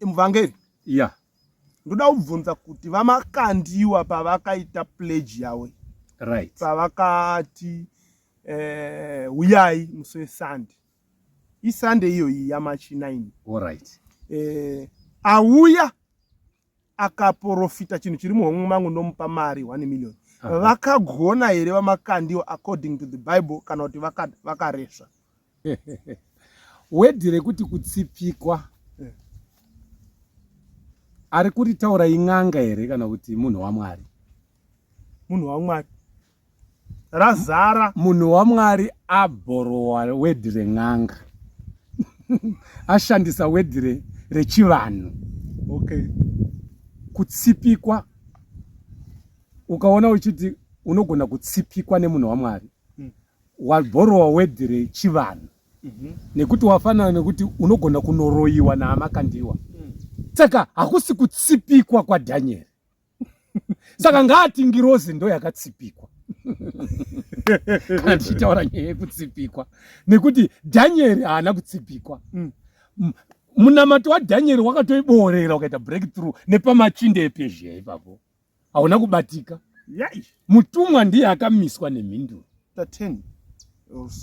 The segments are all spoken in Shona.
Muvhangeri. Yeah. Ndoda kubvunza kuti vamakandiwa pavakaita pledge yawe. Right. Pavakati uyai musi weSunday. ISunday iyo ya March 9. All right. Auya akaprofita chinhu chiri muhomwe mangu ndomupa mari 1 million. Vakagona here vamakandiwa according to the Bible kana kuti vakaresva? Wedhire kuti kutsipikwa ari kuritaura ing'anga here kana kuti munhu waMwari? Munhu waMwari. Razara munhu waMwari abhorowa wedhire ng'anga. Ashandisa wedhire rechivanhu. Okay. Kutsipikwa, ukaona uchiti unogona kutsipikwa nemunhu waMwari, wabhorowa wedhire chivanhu. Nekuti wafanana nekuti unogona kunoroyiwa naamakandiwa. Saka hakusi kutsipikwa kwaDhanieri. Saka ngati ngirozi ndo yakatsipikwa. Kana tichitaura nyaya yekutsipikwa. Nekuti Dhanieri haana kutsipikwa. Munamato waDhanieri wakatoiboorera ukaita breakthrough nepamachinde ePezhia ipapo. Hauna kubatika. Mutumwa ndiye akamiswa nemhinduro. 10.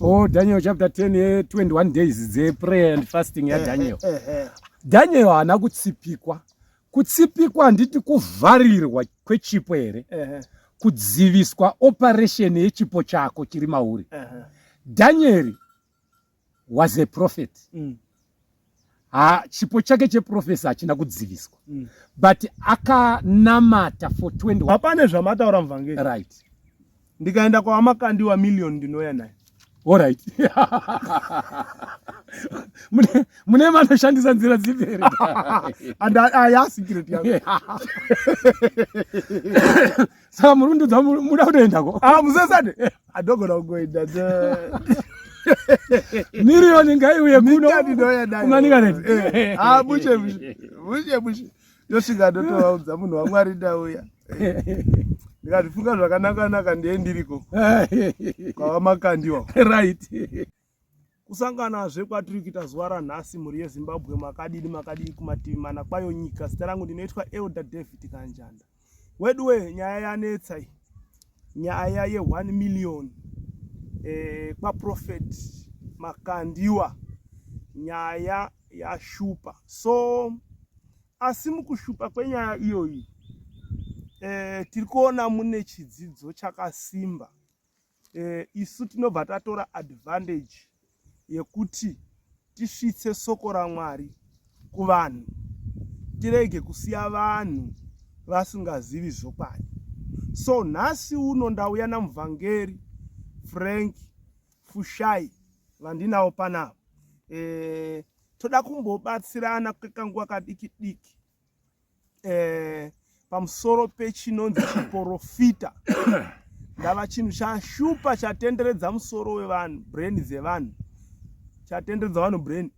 Oh, Daniel chapter 10, 21 days the prayer and fasting ya Daniel. Daniel haana kutsipikwa. Kutsipikwa handiti kuvharirwa kwechipo here. Kudziviswa operation yechipo chako chiri mauri. Daniel was a prophet. Chipo chake cheprofesa hachina kudziviswa. But akanamata for 21. Hapane zvamataura muvhangeri. Right. Ndikaenda kwavamakandiwa million ndinouya naye. All right. Mune manoshandisa nzira dzipi here? Ya secret yangu. Saka murundudza muda kutoendako? Musesade. Adogona kugoenda. Milioni ngaiuye kuno. Kumanika neti. Bushe. Yosvika ndotovaudza munhu waMwari ndauya. Ndikatifunga zvakanaka ndiye ndiriko. Kwavamakandiwa. Right. Kusanganazve kwatiri kuita zuva ranhasi mhuri yeZimbabwe makadii kumativi mana kwayo nyika. Zita rangu ndinoitwa Elder David Kanjanda. Wedwe nyaya yanetsa iyi. Nyaya ye1 million kwaProphet Makandiwa. Nyaya yashupa. So asi mukushupa kwenyaya iyoyi tiri kuona mune chidzidzo chakasimba. Isu tinobva tatora advantage yekuti tisvitse soko raMwari kuvanhu. Tirege kusiya vanhu vasingazivi zvokwadi. So nhasi uno ndauya namuvhangeri Frank Fushai vandinawo panavo. Toda kumbobatsirana kwekanguva kadiki pamusoro pechinonzi chiprofita. Ndava chinhu chashupa chatenderedza musoro wevanhu, brain dzevanhu. Chatenderedza vanhu brain.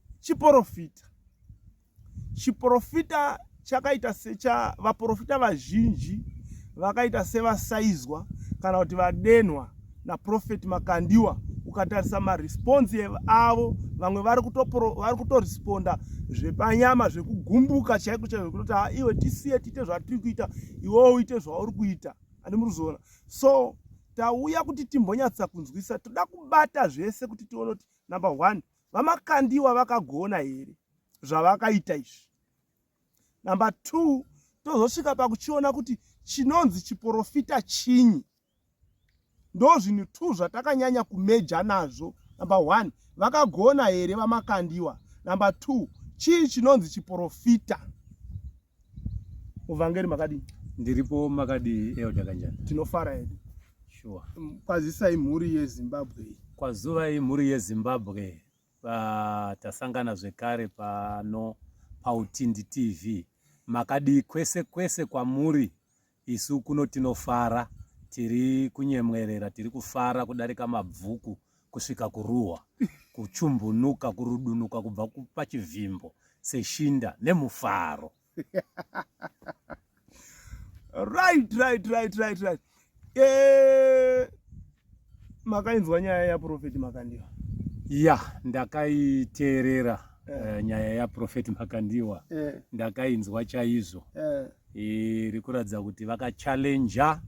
Chiprofita chakaita vaprofita vazhinji vakaita sevasaizwa kana kuti vadenwa naProphet Makandiwa. Ukatarisa maresponse avo, vamwe vari kutoresponda zvepanyama zvekugumbuka chaiko zvekuti iwe tisiye tiite zvatiri kuita, iwewo uite zvauri kuita. Handimurizoona. So tauya kuti timbonyatsa kunzwisa, toda kubata zvese kuti tione kuti number 1 vamakandiwa vakagona here zvavakaita izvi. Number 2 tozosvika pakuchiona kuti chinonzi chiprofita chinyi. Ndo zvinhu 2 zvatakanyanya kumeja nazvo. Number 1 vakagona here vamakandiwa. Number 2 chii chinonzi chiprofita. Muvhangeri makadini? Ndiripo makadi Elder Kanjanda. Tinofara here. Sure. Kwazisai mhuri yeZimbabwe. Kwazuva imhuri yeZimbabwe. Tasangana zvekare pano paUtindi TV. Makadi kwese kwamuri. Isu kuno tinofara. Tiri kunyemwerera, tiri kufara kudarika mabvuku, kusvika kuruwa, kuchumbunuka, kurudunuka, kubva pachivhimbo, seshinda nemufaro. Right. Makainzwa nyaya yaProphet Makandiwa? Ya, ndakaiteerera nyaya yaprofeti Makandiwa ndakainzwa chaizvo. Iri kuratidza kuti vakachallenja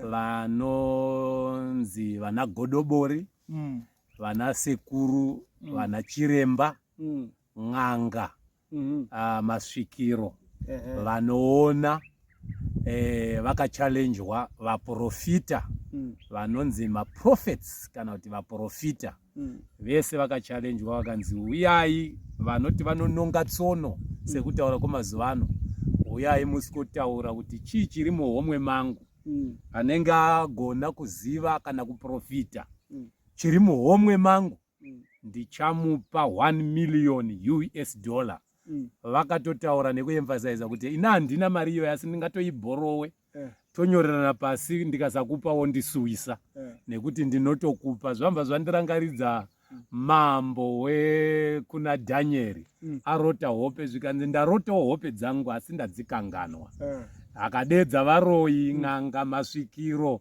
vanonzi vana Godobori, vana Sekuru, vana Chiremba, n'anga, masvikiro, vanoona, vakachallenjwa vaprofita, vanonzi maprophets kana kuti vaprofita. Vese vakachallenjwa vakanzi uyai vanoti vanononga tsono sekutaura kwemazuva ano. Uyai musikotaura kuti chii chiri muhomwe mangu. Anenge agona kuziva kana kuprofita chiri muhomwe mangu ndichamupa $1 million. Vakatotaura nekuemphasize kuti ina handina mari iyo asi ndingatoibhorowe tonyorerana pasi ndikasakupawo ndisuwisa nekuti ndinotokupa. Zvamba zvandirangaridza mambo wekuna Dhanieri arota hope zvikanzi ndarotawo hope dzangu asi ndadzikanganwa. Akadedza varoyi, n'anga, masvikiro,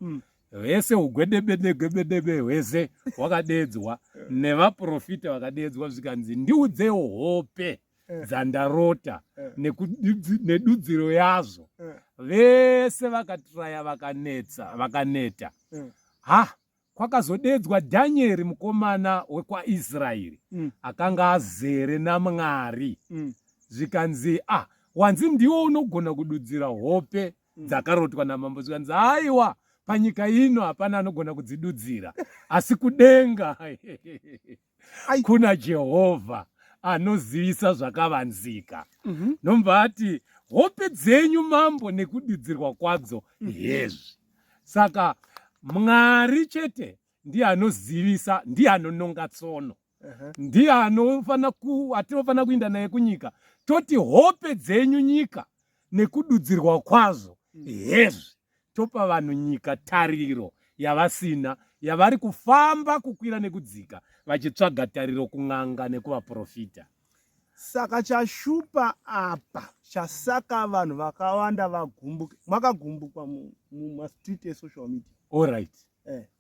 vese ugwedebedebe hwese hwakadedzwa nevaprofita vakadedzwa zvikanzi ndiudzewo hope dzandarota nedudziro yazvo. Vese vakatraya vakaneta. Kwakazodedzwa Dhanieri mukomana wekwaIsraeri akanga azere naMwari. Zvikanzi wanzi ndiwo unogona kududzira hope dzakarotwa namambo. Zvikanzi aiwa panyika ino hapana anogona kudzidudzira asi kudenga kuna Jehovha anozivisa zvakavanzika. Nombva ati hope dzenyu mambo nekududzirwa kwadzo hezvi. Saka Mwari chete ndiye anozivisa, ndiye anononga tsono, ndiye atinofana kuinda naye kunyika toti hope dzenyu nyika nekududzirwa kwazvo hezvi. Topa vanhu nyika tariro yavasina, yavari kufamba kukwira nekudzika vachitsvaga tariro kun'anga nekuvaprofita. Saka chashupa apa chasaka vanhu vakawanda vagumbuke. Mwakagumbukwa mumastreet esocial media. Alright.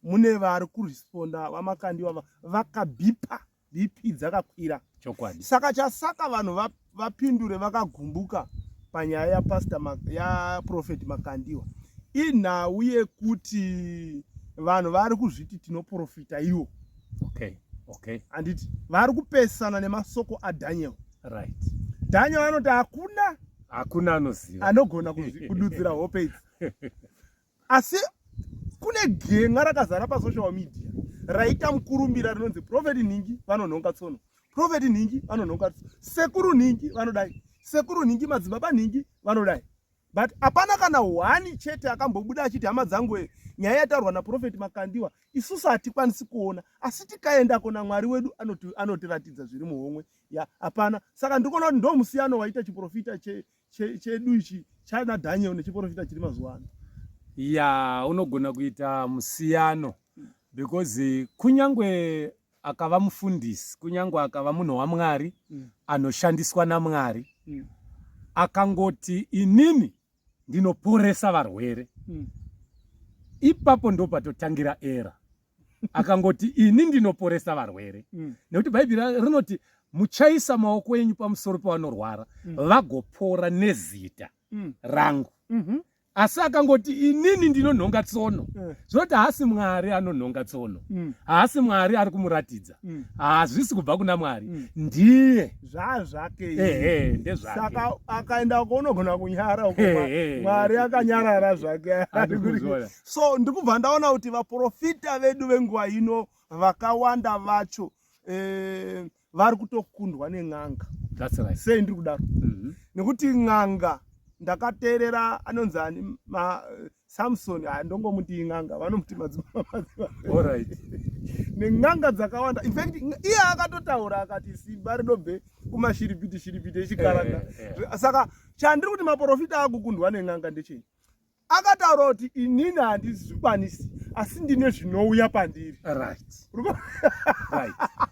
Mune vari kuresponda vaMakandiwa vakabipa BP dzakakwira. Chokwadi. Saka chasaka vanhu vapindure vakagumbuka panyaya yaprofeti Makandiwa inhau yekuti vanhu vari kuzviti tinoprofita iwo. Okay. Anditi vari kupesana nemasoko aDhaniel. Right. Daniel anoti hakuna anoziva anogona kududzira hope idzi. Asi kune genga rakazara pasocial media raita mukurumbira rinonzi Prophet Ningi vanonhonga tsono, Prophet Ningi vanonhonga tsono, Sekuru Ningi vanodai, Sekuru Ningi madzibaba Ningi vanodai. But hapana kana wani chete akambobuda achiti hama dzangu nyaya yataurwa naProfeti Makandiwa isusu hatikwanisi kuona asi tikaenda kuna Mwari wedu anotiratidza zviri muhomwe. Hapana. Saka ndikuona kuti ndo musiyano waita chiprofita chedu ichi chana Daniel nechiprofita chiri mazuva ano. Unogona kuita musiyano because kunyangwe akava mufundisi, kunyangwe akava munhu waMwari anoshandiswa naMwari, akangoti inini ndinoporesa varwere, ipapo ndo patotangira era. Akangoti ini ndinoporesa varwere, nekuti Bhaibheri rinoti muchaisa maoko enyu pamusoro pavanorwara vagopora nezita rangu. Asi akangoti inini ndinonhonga tsono, zvinoti haasi Mwari anonhonga tsono, haasi Mwari ari kumuratidza, hazvisi kubva kuna Mwari, ndiye zvazvake. Ndezvake. Saka akaenda kuonogona kunyara uko Mwari akanyarara zvake. So ndikubva ndaona kuti vaprofita vedu venguva ino vakawanda vacho vari kutokundwa nen'anga. That's right. Sei ndiri kudaro? Nekuti n'anga ndakateerera anonzi ani Samson, ndongomuti n'anga, vanomuti madzimamba. Alright. Nen'anga dzakawanda. In fact iye akatotaura akati simba rinobve kumashiripiti echikaranga. Saka chandiri kuti maprofita akukundwa nen'anga ndechei? Akataura kuti inini handizvikwanisi asi ndine zvinouya pandiri. Right.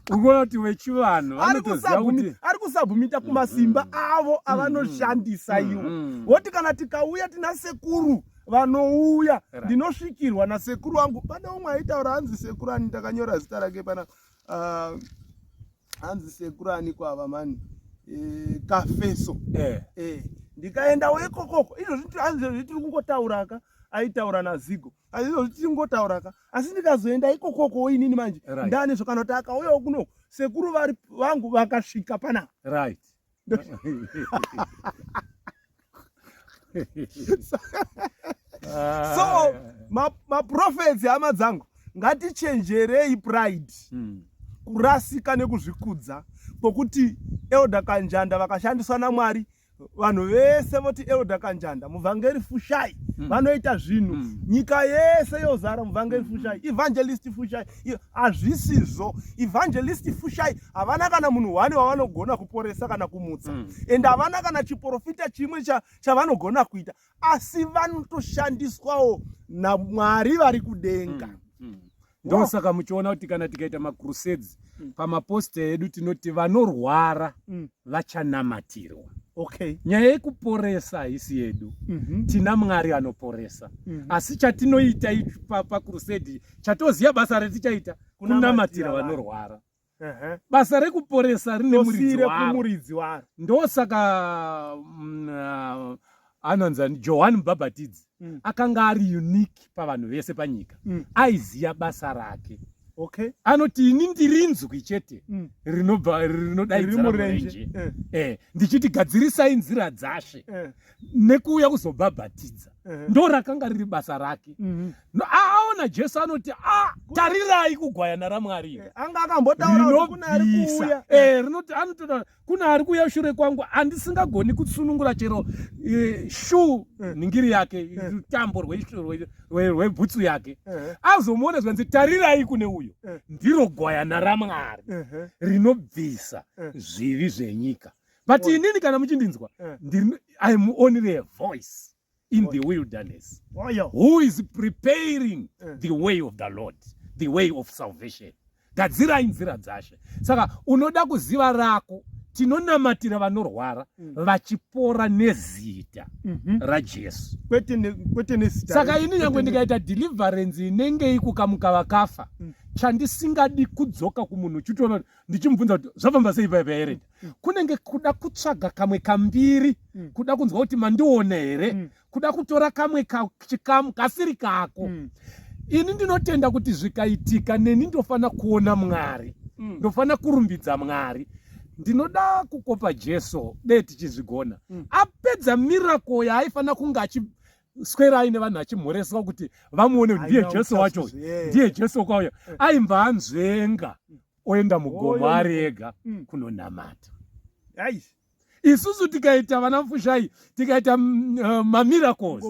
Unoona kuti wechivanhu vanotoziva kuti ari kusabhumita kumasimba avo avanoshandisa iwo. Woti kana tikauya tina sekuru vanouya, ndinosvikirwa nasekuru wangu. Pane umwe aitaura hanzi sekuru ani, ndakanyora zita rake pana hanzi sekuru ani kwava mani. kafeso ndikaendawo ikokoko. Izvozvi tiri kungotaura ka aitaura naZigo, asi izvozvi tiri kungotaura ka, asi ndikazoenda ikokoko inini manje ndane zvokana kuti akauyawo kuno sekuru vangu vakasvika pana right. So maprofets hama dzangu, ngatichenjerei pride, kurasika nekuzvikudza, kwokuti Elder Kanjanda vakashandiswa naMwari. Vanhu vese voti Elder Kanjanda muvhangeri Fushai vanoita zvinhu, nyika yese yozara muvhangeri Fushai, evangelist Fushai. Hazvisizvo. Evangelist Fushai havana kana munhu wani wavanogona kuporesa kana kumutsa, ende havana kana chiprofita chimwe chavanogona kuita, asi vanotoshandiswawo naMwari vari kudenga. Ndosaka muchiona kuti kana tikaita macrusades pamaposta edu tinoti vanorwara vachanamatirwa. Okay. Nyaya yekuporesa haisi yedu. Tina Mwari anoporesa. Asi chatinoita pacrusade chatoziya basa retichaita kunamatira vanorwara. Basa rekuporesa rine muridzi waro. Ndosaka anonzani John Mubhabhatidzi akanga ari unique pavanhu vese panyika. Aiziya basa rake. Okay. Anoti ini ndirinzwi chete rinodaidzira murenje. Ndichiti gadzirisai nzira dzashe nekuuya kuzobhabhatidza. Ndo rakanga riri basa rake. Aona Jesu anoti tarirai kugwayana raMwari. Anga akambotaura kuna ari kuuya. Rinoti anotoda kuna ari kuuya shure kwangu, andisingagoni kutsunungura chero ningiri yake, tambo rwebhutsu yake. Azomuona zvanzi tarirai kune uyo. Ndiro gwayana raMwari rinobvisa zvivi zvenyika. But inini kana muchindinzwa, I am only a voice in the wilderness who is preparing the way of the Lord, the way of salvation. Gadzirai nzira dzashe. Saka unoda kuziva rako, tinonamatira vanorwara vachipora nezita raJesu. Saka ini nyangwe ndikaita deliverance inenge ikukamuka vakafa, chandisingadi kudzoka kumunhu chitoona ndichimubvunza kuti zvafamba sei paipa here, kunenge kuda kutsvaga kamwe kambiri, kuda kunzwa kuti mandiona here, kuda kutora kamwe chikamu kasiri kako. Ini ndinotenda kuti zvikaitika neni ndofana kuona Mwari, ndofana kurumbidza Mwari. Ndinoda kukopa Jesu dei tichizvigona. Apedza miracle yaaifana kunge achiswera aine vanhu achimhoreswa kuti vamuone ndiye Jesu wacho, ndiye Jesu kwauya. Aimba anzvenga oenda mugomo ari ega kunonamata. Isusu tikaita vana Fushai, tikaita mamiracles,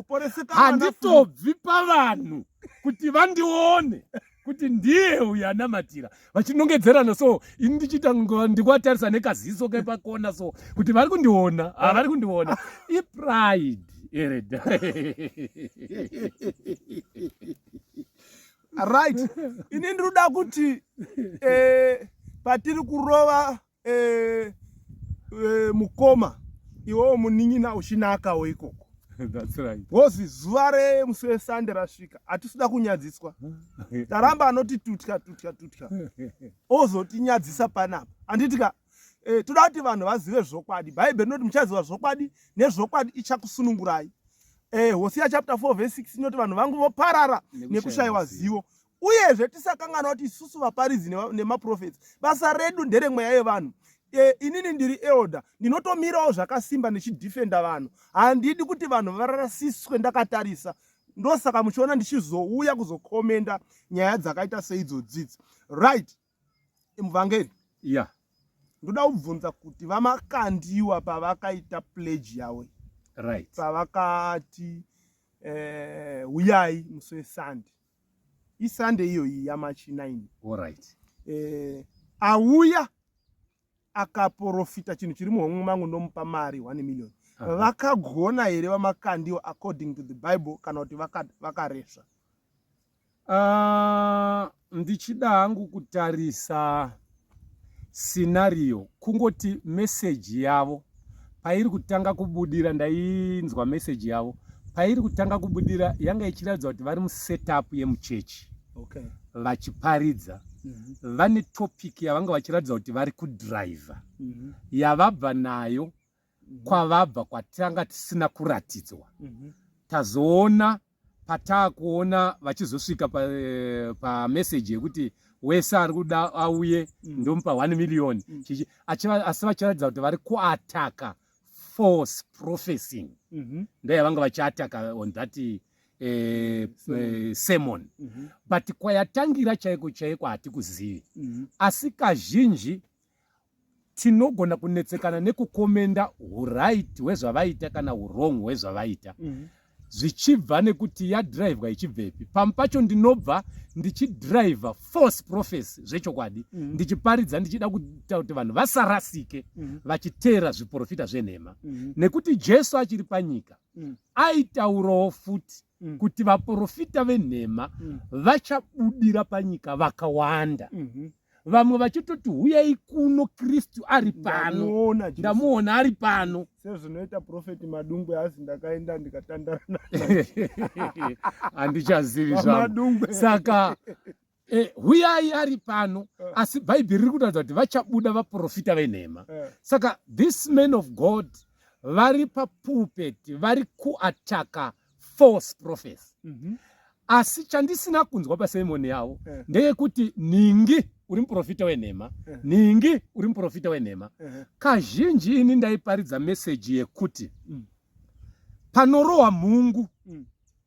handitobvi pavanhu kuti vandione kuti ndiye uyu anamatira vachinongedzerana. So ini ndichita ndikuvatarisa nekaziso kepakona, so kuti vari kundiona havari kundiona. Ipride ereda. Right. Ini ndiruda kuti patiri kurova mukoma iwo munin'ina uchinakawo ikoko. That's right. Bozi zuva remusi weSunday rasvika, hatisida kunyadziswa. Taramba anoti tutya. Ozotinyadzisa panapa. Anditika toda kuti vanhu vazive zvokwadi. Bhaibheri rinoti muchaziva zvokwadi nezvokwadi ichakusunungurai. Hosea chapter 4 verse 6 inoti vanhu vangu voparara nekushayiwa zivo. Uyezve tisakangana kuti isusu vaparidzi nemaprofits basa redu nderemweya yevanhu. Inini ndiri elder, ndinotomirawo zvakasimba ndichidefenda vanhu. Handidi kuti vanhu varasiswe ndakatarisa. Ndosaka muchiona ndichizouya kuzokomenda nyaya dzakaita seidzodzidzi. Right. Muvhangeri. Yeah. Ndoda kubvunza kuti vamakandiwa pavakaita pledge yawo. Right. Pavakati uyai musi weSunday. ISunday iyo yamachi 9. All right. Auya akaprofita chinhu chiri muhomwe mangu ndomupa mari 1 million. Vakagona here vamakandiwa according to the Bible kana kuti vakaresva? Ndichida hangu kutarisa scenario kungoti message yavo pairi kutanga kubudira, ndainzwa message yavo pairi kutanga kubudira yanga ichiratidza kuti vari musetup yemuchechi. Okay. Vachiparidza vane topic yavanga vachiratidza kuti vari kudhiraivha yavabva nayo kwavabva kwatanga tisina kuratidzwa. Tazoona pataakuona vachizosvika pameseji yekuti wese ari kuda auye ndomupa 1 million asi vachiratidza kuti vari kuataka false professing. Ndo yavanga vachiataka on that sermon. But kwayatangira chaiko chaiko hatikuzivi. Asi kazhinji tinogona kunetsekana nekukomenda uright hwezvavaita kana urong hwezvavaita. Zvichibva nekuti yadhiraivhwa ichibvepi. Pamwe pacho ndinobva ndichidhiraivha false prophecy zvechokwadi, ndichiparidza ndichida kuita kuti vanhu vasarasike vachiteera zviprofita zvenhema. Nekuti Jesu achiri panyika aitaurawo futi kuti vaprofita venhema vachabudira panyika vakawanda. Vamwe vachitoti huyai kuno, Kristu ari pano, ndamuona ari pano. Sezvinoita Profeti Madungwe asi ndakaenda ndikatandarana handichazivi zvangu. Saka huyai ari pano, asi Bhaibheri riri kutaridza kuti vachabuda vaprofita venhema. Saka this men of God vari papulpit vari kuataka false prophets. Asi chandisina kunzwa pasemoni yavo ndeyekuti ningi uri muprofita wenhema, ningi uri muprofita wenhema. Kazhinji ini ndaiparidza meseji yekuti panorohwa mhungu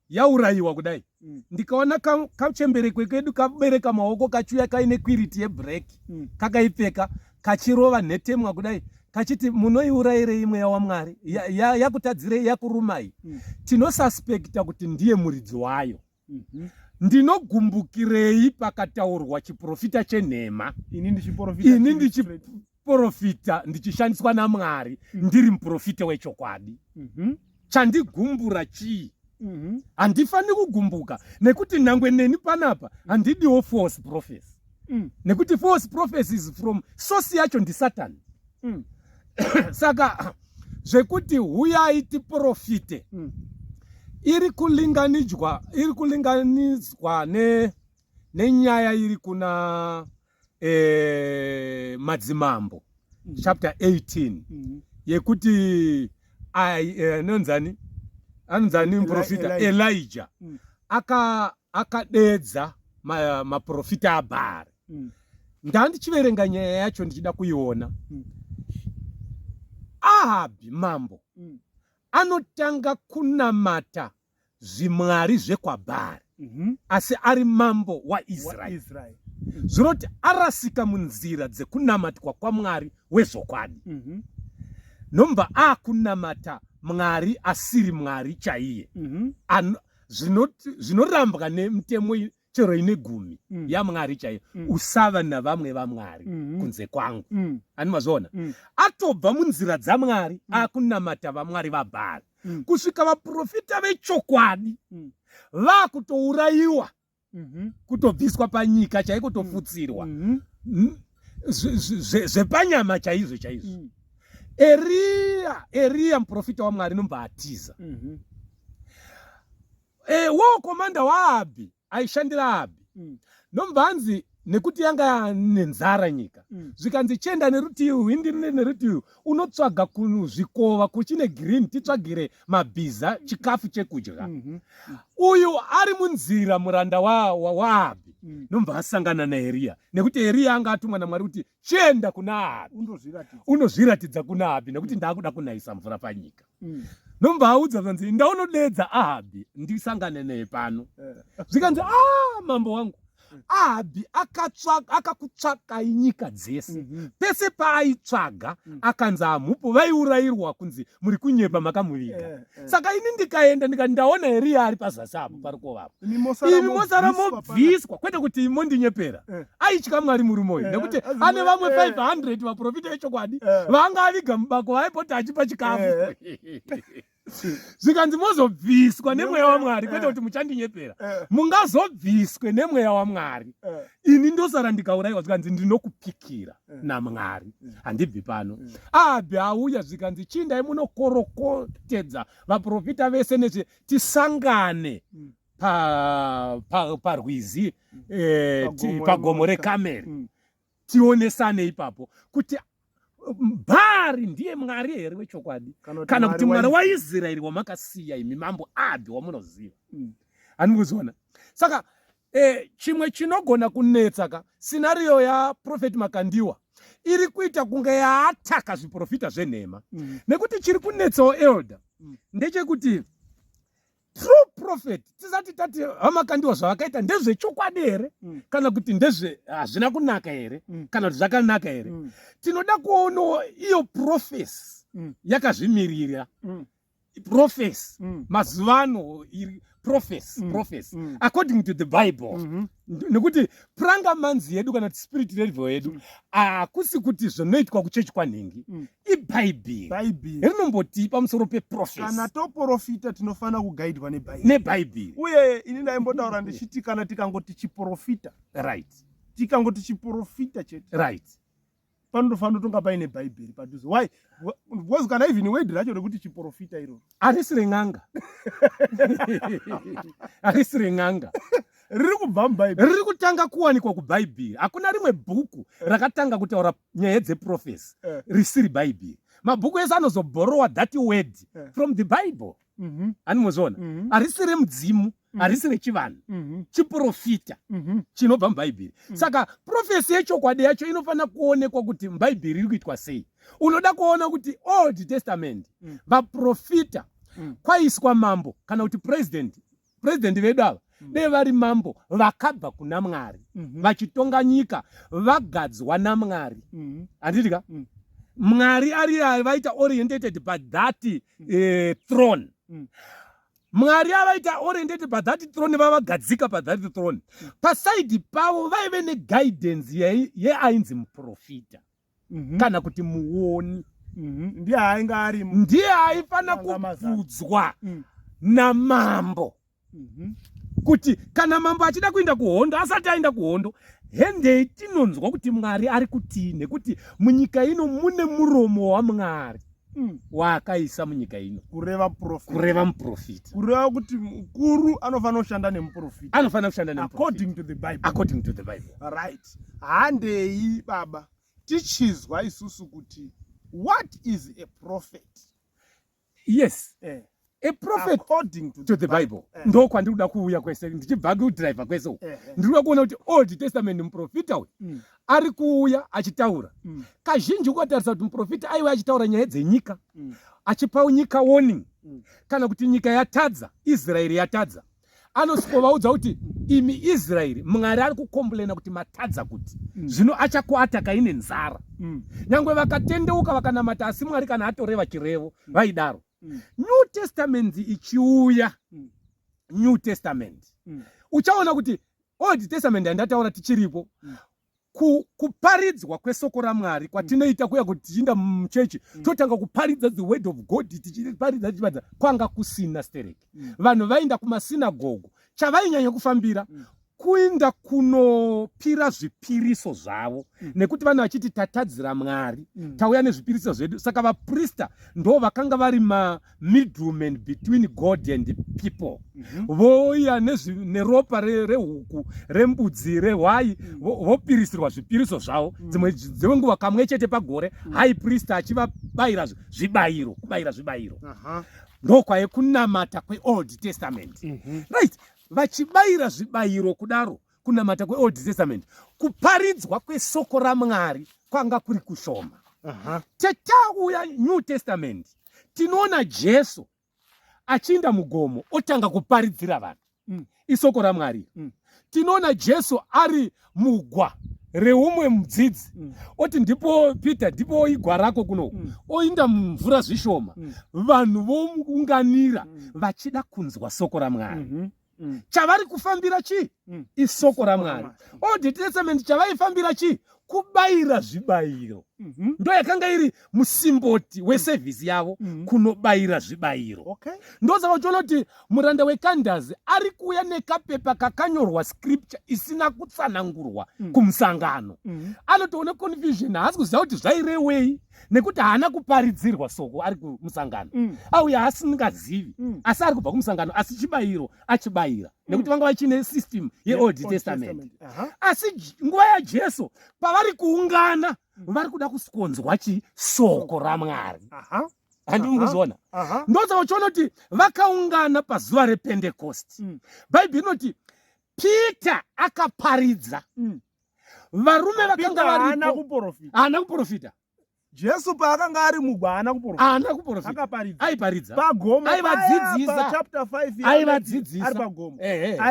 yaurayiwa kudai, ndikaona kachemberekwe kedu kabereka maoko kachuya kaine kwiriti yeblack kakaipfeka kachirova nhetemwa kudai kachiti munoiurayirei imwe yawaMwari, yakutadzirei, yakurumai. Tinosuspekta kuti ndiye muridzi wayo. Ndinogumbukirei pakataurwa chiprofita chenhema, ini ndichiprofita ndichishandiswa naMwari, ndiri muprofita wechokwadi. Chandigumbura chii? Handifaniri kugumbuka nekuti nhangwe neni panapa handidiwo false prophets. Nekuti false prophets is from source yacho ndi Satan. Saka zvekuti huyai tiprofite iri kulinganidzwa nenyaya iri kuna Madzimambo chapter 18 yekuti anonzani muprofita Elijah akadedza maprofita aBhaari. Ndandichiverenga nyaya yacho ndichida kuiona. Ahabhi mambo anotanga kunamata zvimwari zvekwaBhaari, asi ari mambo waIsraeri. Zvinoti arasika munzira dzekunamatwa kwaMwari wezokwadi. Nomba akunamata Mwari asiri Mwari chaiye. Zvinorambwa nemutemo chero ine 10 yaMwari chaiye. Usava navamwe vaMwari kunze kwangu. Animazona. Atobva munzira dzaMwari akunamata vaMwari vaBhaari. Kusvika vaprofita vechokwadi vakutourayiwa, kutobviswa panyika chaiko, kutofutsirwa zvepanyama chaizvo chaizvo. Eria muprofita waMwari nombaatiza. Komanda waAbhi aishandira Abhi nombanzi nekuti yanga nenzara nyika, zvikanzi chenda nerutivi hindi nerutivi unotsvaga kuzvikova kuchine green titsvagire mabhiza chikafu chekudya. Uyu ari munzira muranda waAbhi nomba asangana naEria, nekuti Eria anga atumwa naMwari kuti chenda kuna Abhi unozviratidza kuna Abhi nekuti ndakuda kunayisa mvura panyika. Nomba audza vanzi ndaunodedza Ahabhi ndisangane naye pano. Zvikanzi mambo wangu Ahabhi akakutsvakai nyika dzese. Pese paaitsvaga akanzi amhupo vaiurayirwa kunzi muri kunyepa makamuviga. Saka ini ndikaenda ndaona Eria ari pazasi apo pari kuvapo. Imi mosara mobviswa, kwete kuti mondinyepera. Aitya Mwari muri moyo nekuti ane vamwe 500 vaprofita vechokwadi vanga aviga mubako vaipota achipa chikafu. Zvikanzi mozobviswa nemweya waMwari, kwete kuti muchandinyepera. Mungazobviswe nemweya waMwari. Ini ndosara ndikaurayiwa, zvikanzi ndinokupikira naMwari, handibvi pano. Ahabhi auya, zvikanzi chindai munokorokotedza vaprofita vese nezve tisangane parwizi pagomo rekameri, tionesane ipapo kuti Bhaari ndiye Mwari here wechokwadi kana kuti Mwari waIsraeri wamakasiya imi mambo Abhi wamunoziva. Handikuzona. Saka chimwe chinogona kunetsa scenario yaprofeti Makandiwa iri kuita kunge yaataka zviprofita zvenhema. Nekuti chiri kunetsawo elder ndechekuti true prophet tisati tati Makandiwa zvavakaita ndezvechokwadi here kana kuti hazvina kunaka here kana kuti zvakanaka here. Tinoda kuonawo iyo prophecy yakazvimirira. Prophecy mazuva ano iri prophecy according to the Bible. Nekuti pranga manzi yedu kana spirit level yedu hakusi kuti zvinoitwa kuchechi kwanhingi. iBhaibheri rinomboti pamusoro peprophecy. Kana toprofita tinofana kugaidwa neBhaibheri. Uye ini ndaimbotaura ndichiti kana tikangoti chiprofita, right, tikangoti chiprofita chete, right, panofanira kunge paine Bhaibheri padhuze. Why? Because kana even word racho rekuti chiprofita iro harisi ren'anga. Harisi ren'anga. Riri kubva muBhaibheri. Riri kutanga kuwanikwa kuBhaibheri. Hakuna rimwe bhuku rakatanga kutaura nyaya dzeprofesi risiri Bhaibheri. Mabhuku ese anozobhorowa that word from the Bible. Handimuzona. Harisi remudzimu, harisi rechivanhu. Chiprofita chinobva muBhaibheri. Saka profesi yechokwadi yacho inofanira kuonekwa kuti muBhaibheri iri kuitwa sei. Unoda kuona kuti Old Testament vaprofita kwaiswa mambo kana kuti president vedu ava dei vari mambo vakabva kuna Mwari vachitonga nyika vagadzwa naMwari. Handitika? Mwari ari vaita orientated pathat throne. Mwari avaita orientated pathat throne vavagadzika pathat throne. Pasaidi pavo vaive neguidance yeainzi muprofita kana kuti muoni. Ndiye aifana kukudzwa namambo. Kuti kana mambo achida kuenda kuhondo, asati aenda kuhondo, hende tinonzwa kuti Mwari ari kuti nekuti munyika ino mune muromo waMwari waakaisa munyika ino. Kureva muprofita. Kureva kuti mukuru anofanira kushanda nemuprofita. Anofanira kushanda nemuprofita. According to the Bible. According to the Bible. Right. Handei baba tichizwa isusu kuti what is a prophet? Yes. A prophet according to the Bible. Ndo kwandiri kuda kuuya kwese ndichibva kudriver kwese. Ndiri kuona kuti Old Testament muprofita uyu ari kuuya achitaura. Kazhinji ukatarisa kuti muprofita aiwe achitaura nyaya dzenyika. Achipa nyika warning. Kana kuti nyika yatadza, Israeri yatadza. Anosikovaudza kuti imi Israeri Mwari ari kukomplaina kuti matadza kuti zvino achakuataka ine nzara. Nyangwe vakatendeuka vakanamata asi Mwari kana atoreva chirevo vaidaro. New Testament ichiuya. New Testament uchaona kuti Old Testament andataura tichiripo kuparidzwa kwesoko raMwari kwatinoita kuya kuti tichienda muchechi totanga kuparidza the word of God tichiparidza tichibadza kwanga kusina stereki. Vanhu vaenda kumasinagogo chavainyanya kufambira kuenda kunopira zvipiriso zvavo nekuti vanhu vachiti tatadzira Mwari tauya nezvipiriso zvedu. Saka vaprista ndo vakanga vari middlemen between God and people. Voiya neropa rehuku rembudzi rehwai vopirisirwa zvipiriso zvavo. Dzimwe nguva kamwe chete pagore high priest achivabayira zvibayiro, kubayira zvibayiro. Ndo kwaye kunamata kweOld Testament. Right. Vachibayira zvibayiro kudaro kunamata kweOld Testament, kuparidzwa kwesoko raMwari kwanga kuri kushoma. Tetauya New Testament tinoona Jesu achinda mugomo otanga kuparidzira vanhu isoko raMwari. Tinoona Jesu ari mugwa reumwe mudzidzi oti ndipo Peter ndipo igwa rako kuno oinda mumvura zvishoma. Vanhu vounganira vachida kunzwa soko raMwari. Chavari kufambira chi? Isoko raMwari. Old Testament chavaifambira chi? Kubayira zvibayiro. ndo yakanga iri musimboti wesevhisi yavo kunobayira zvibayiro. Okay. Ndoza vachiona kuti muranda wekandazi ari kuuya nekapepa kakanyorwa scripture isina kutsanangurwa kumusangano. Anotoona confusion, haasi kuziva kuti zvairewei nekuti haana kuparidzirwa soko ari kumusangano. Auya asingazivi asi ari kubva kumusangano asi chibayiro achibayira nekuti vanga vachine system yeold testament. Asi nguva yaJesu pavari kuungana vari kuda kusonzwa soko raMwari. Handimukuzona. Ndoza vachiona kuti vakaungana pazuva rePentecost. Bhaibheri inoti Peter akaparidza. Varume vakanga varipo haana kuprofita. Jesu paakanga ari mugwa haana kuprofita. Akaparidza. Aiparidza. Pagomo. Aivadzidzisa. Chapter 5 aivadzidzisa. Ari pagomo.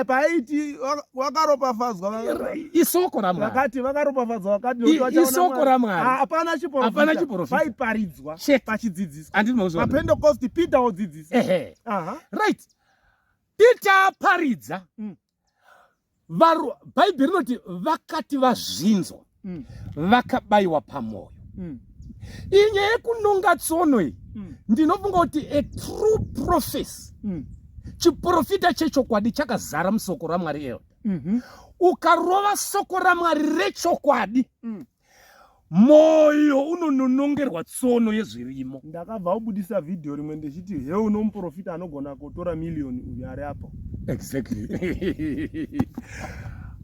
Paiti wakaropafadzwa. Isoko raMwari. Vakati vakaropafadzwa vakati isoko raMwari. Hapana chiprofita. Vaiparidzwa pachidzidziswa. Andimuzona. PaPentecost Peter odzidzisa. Right. Peter aparidza. Bhaibheri inoti vakati vazvinzwa vakabayiwa pamwoyo. Inyaya yekunonga tsono iyi ndinofunga kuti a true prophecy, chiprofita chechokwadi chakazara musoko raMwari eyo. Ukarova soko raMwari rechokwadi mwoyo unononongerwa tsono yezvirimo. Ndakabva kubudisa vhidhiyo rimwe ndichiti heuno muprofita anogona kutora miliyoni uyu ari apo. Exactly.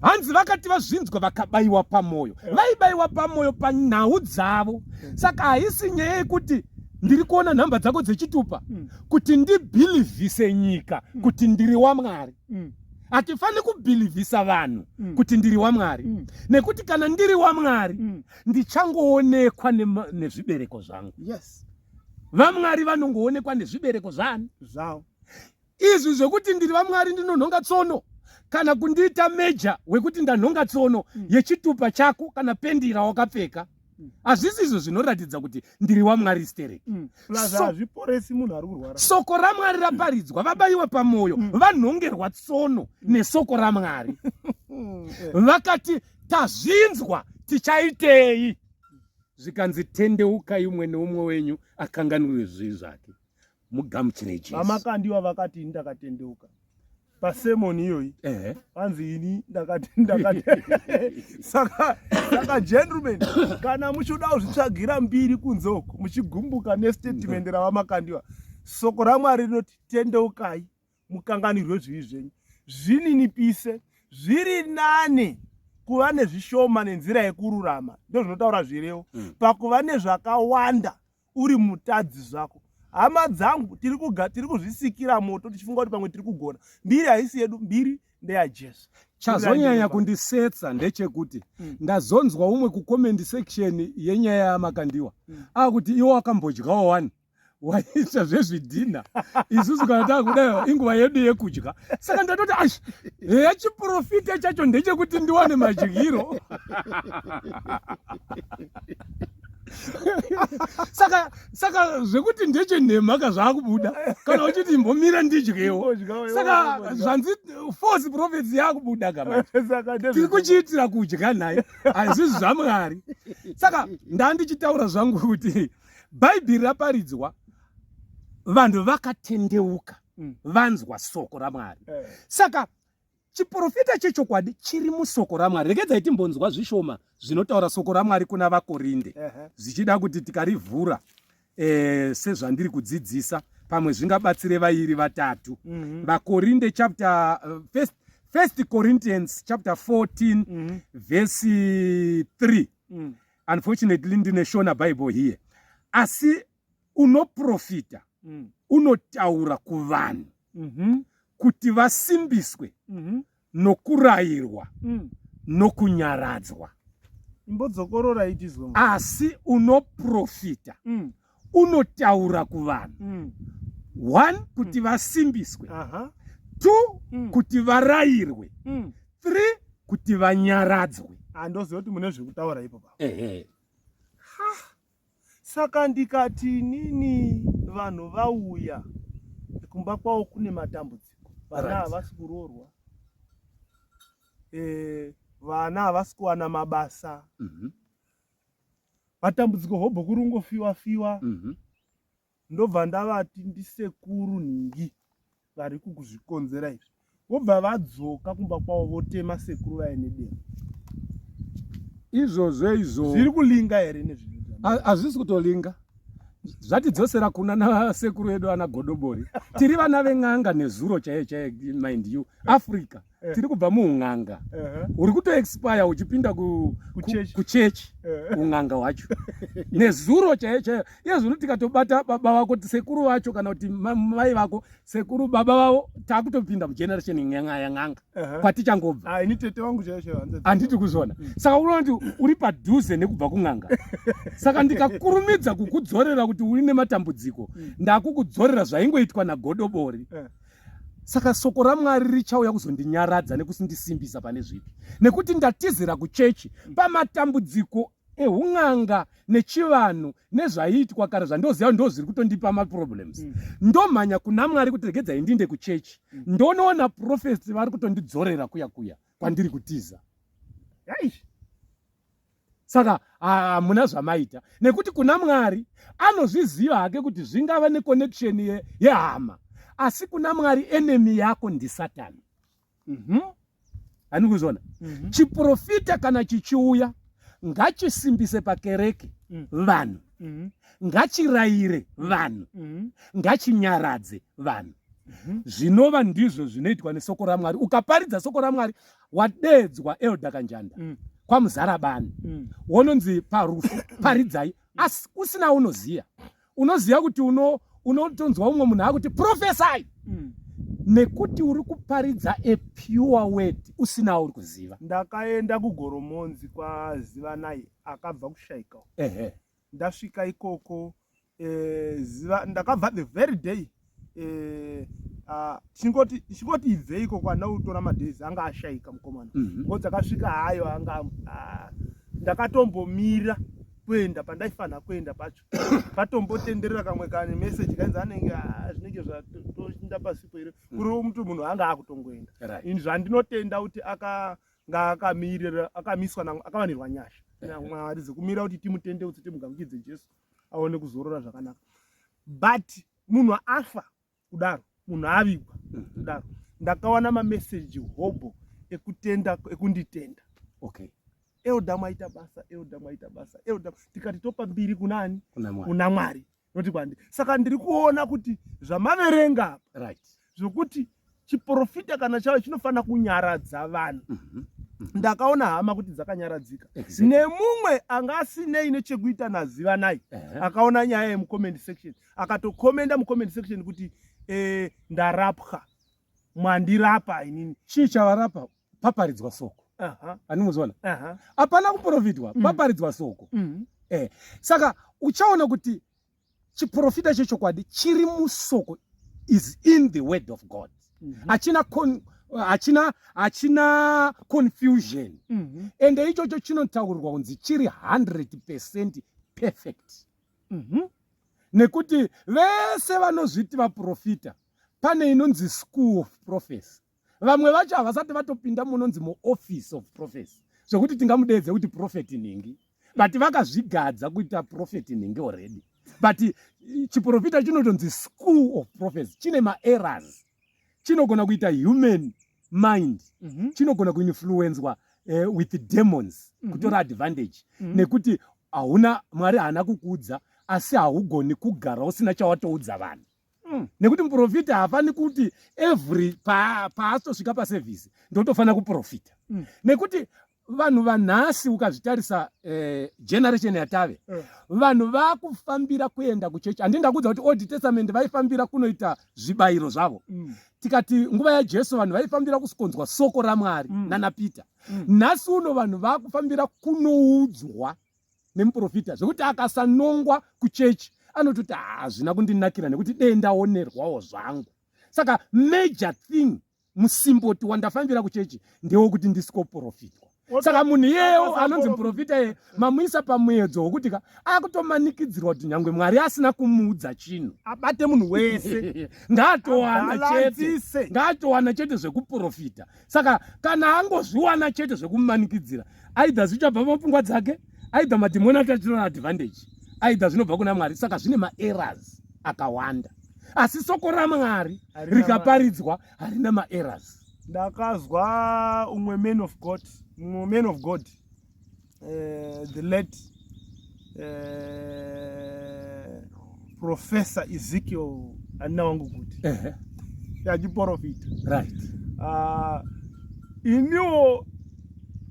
Hanzi vakati vazvinzwa vakabayiwa pamwoyo. Vaibayiwa pamwoyo panhau dzavo. Saka haisi nyaya yekuti ndiri kuona nhamba dzako dzechitupa kuti ndibhilivhise nyika kuti ndiri waMwari. Hatifani kubhilivhisa vanhu kuti ndiri waMwari. Nekuti kana ndiri waMwari ndichangoonekwa nezvibereko zvangu. Yes. VaMwari vanongoonekwa nezvibereko zvavo. Izvi zvokuti ndiri waMwari ndinonhonga tsono kana kundiita meja wekuti ndanhonga tsono yechitupa chako kana pendira wakapfeka, hazvisi izvo zvinoratidza kuti ndiri waMwari stereki. Hazviporesi munhu ari kurwara. Soko raMwari raparidzwa, vabayiwa pamwoyo, vanhongerwa tsono nesoko raMwari. Vakati tazvinzwa tichaitei? Zvikanzi tendeukai umwe neumwe wenyu akanganwe zvivi zvake. Mugamuchire Jesu. Vamakandiwa vakati ndakatendeuka. Pasemoni iyoyi hanzi ini ndakati saka gentlemen, kana muchida kuzvitsvagira mbiri kunzoko muchigumbuka nestatement ravamakandiwa, soko raMwari rinoti tendeukai mukanganirwe zvivi zvenyu, zvininipise, zviri nane kuva nezvishoma nenzira yekururama. Ndizvo zvinotaura zvirevo. Pakuva nezvakawanda uri mutadzi zvako, hama dzangu tiri kuzvisikira moto tichifunga kuti pamwe tiri kugona. Mbiri haisi yedu, mbiri ndeyaJesu. Chazonyanya kundisetsa ndechekuti ndazonzwa umwe kucomment section yenyaya yamakandiwa akuti iwo wakambodyawo wani waita zvezvidhina isusu kana takudayo inguva yedu yekudya. Saka ndatoti heya chiprofita chacho ndechekuti ndiwane madyiro. Saka zvekuti ndechenhemhaka zvaakubuda kana uchiti imbomira ndidyewo. Saka zvanzi false prophecy yakubuda gama. Tiri kuchiitira kudya naye, hazvisi zvaMwari. Saka ndandichitaura zvangu kuti Bhaibheri raparidzwa, vanhu vakatendeuka, vanzwa soko raMwari. Saka chiprofita chechokwadi chiri musoko raMwari. Regedzai timbonzwa zvishoma zvinotaura soko raMwari kuna vaKorinde, zvichida kuti tikarivhura sezvandiri kudzidzisa pamwe zvingabatsire vairi vatatu. VaKorinde chapter 1 Corinthians chapter 14 verse 3. Unfortunately ndine Shona Bible here. Asi unoprofita unotaura kuvanhu kuti vasimbiswe nokurayirwa nokunyaradzwa. Imbodzokorora ichizwe. Asi unoprofita unotaura kuvanhu, 1 kuti vasimbiswe, 2 kuti varayirwe, 3 kuti vanyaradzwe. Andoziva kuti mune zvekutaura ipopa. Saka ndikati nini vanhu vauya kumba kwavo kune matambudziko, vana havasi kuroorwa, vana havasi kuwana mabasa, matambudziko hobho kuri ungofiwa ndobva ndavati ndisekuru nhingi vari kukuzvikonzera izvi, vobva vadzoka kumba kwavo votema sekuru vaine demo. izvo zviri kulinga here nezvinhu hazvisi kutolinga, zvatidzosera kuna nasekuru edu ana Godobori. Tiri vana ven'anga nezuro chaiye mind you Africa tiri kubva muun'anga uri kutoexpire uchipinda kuchechi un'anga hwacho nezuro chaiye iye zvino tikatobata baba vako sekuru vacho kana kuti mai vako sekuru baba vavo takutopinda mugeneration yan'anga kwatichangovha. ini tete wangu chaiye handiti kuzona. Saka unoona kuti uri padhuze nekubva kun'anga. Saka ndikakurumidza kukudzorera kuti uri nematambudziko ndakukudzorera zvaingoitwa naGodobori. Saka soko raMwari richauya kuzondinyaradza nekusindisimbisa pane zvipi, nekuti ndatizira kuchechi pamatambudziko ehun'anga nechivanhu nezvaiitwa kare zvandoziva ndo zviri kutondipa maproblems. Ndomhanya kuna Mwari kuti regedzai ndinde kuchechi, ndonoona profeti vari kutondidzorera kuya kwandiri kutiza. Saka hamuna zvamaita, nekuti kuna Mwari anozviziva hake kuti zvingava neconnection yehama, asi kuna Mwari enemy yako ndi Satani. Hani kuzona? Chiprofita kana chichiuya ngachisimbise pakereke vanhu, ngachirayire vanhu, ngachinyaradze vanhu. Zvinova ndizvo zvinoitwa nesoko raMwari. Ukaparidza soko raMwari wadedzwa Elda Kanjanda kwamuzarabani, wononzi parufu paridzai, asi usina unoziya kuti unotonzwa umwe munhu akuti profesai, nekuti uri kuparidza a pure word usina uri kuziva. Ndakaenda kuGoromonzi kwaZivanai akabva kuShaika. Ndasvika ikoko ndakabva the very day chingoti ibve ikoko andautora madhezi anga ashaika mukomana. Ngozi akasvika hayo ndakatombomira kuenda pandaifanira kuenda pacho patombotenderera kamwe kane message kanzi anenge zvinenge zvatoshinda pasipo here kuri mutu munhu anga akutongoenda. Ini zvandinotenda kuti akavanirwa nyasha naMwari dzekumira kuti timutendeutse timugamuchidze Jesu aone kuzorora zvakanaka. But munhu afa kudaro, munhu avigwa kudaro, ndakawana mameseji hobho ekunditenda. Elda mwaita basa, Elda tikati topa mbiri kunani? Kuna Mwari. Noti kwandi. Saka ndiri kuona kuti zvamaverenga zvokuti chiprofita kana chawo chinofana kunyaradza vanhu. Ndakaona hama kuti dzakanyaradzika. Nemumwe anga asinei nechekuita naZivanai akaona nyaya yemucomment section akatokomenda mucomment section kuti ndarapwa, mwandirapa inini. Chii chavarapa? Paparidzwa soko. Animuzona? Hapana kuprofitwa, paparidzwa soko. Saka uchaona kuti chiprofita chechokwadi chiri musoko is in the word of God. Hachina confusion. Ende ichocho chinotaurirwa kunzi chiri 100% perfect. Nekuti vese vanozviti vaprofita pane inonzi school of prophecy. Vamwe vacho havasati vatopinda munonzi muoffice of prophecy zvokuti tingamudedze kuti profeti ningi, but vakazvigadza kuita profeti ningi already. But chiprofita chinotonzi school of prophecy chine maerrors, chinogona kuita human mind, chinogona kuinfluenzwa with demons, kutora advantage, nekuti Mwari haana kukuudza asi haugoni kugara usina chawatoudza vanhu. Nekuti muprofita hafani kuti every paasitosvika pasevhisi ndotofana kuprofita. Nekuti vanhu vanhasi ukazvitarisa generation yatave, vanhu vakufambira kuenda kuchechi. Handingakuudza kuti Old Testament vaifambira kunoita zvibayiro zvavo. Tikati nguva yaJesu vanhu vaifambira kusikonzwa soko raMwari nanaPita. Nhasi uno vanhu vakufambira kunoudzwa nemuprofita zvokuti akasanongwa kuchechi anototi hazvina kundinakira nekuti dendaonerwawo zvangu. Saka major thing musimboti wandafambira kuchechi ndewokuti ndisikoprofitwa. Saka munhu iyeyo anonzi muprofita mamuisa pamuedzo wokuti akutomanikidzirwa kuti nyangwe Mwari asina kumuudza chinhu abate munhu wese ngaatowana chete zvekuprofita. Saka kana angozviwana chete zvekumumanikidzira, aidha zvichabva mupfungwa dzake, aidha madhimoni atatirana advantage, aidha zvinobva kuna Mwari, saka zvine maerrors akawanda, asi soko raMwari rikaparidzwa harina maerrors. Ndakazwa umwe man of God, the late Professor Ezekiel Anawangu kuti yachiprofita, right. Iniwo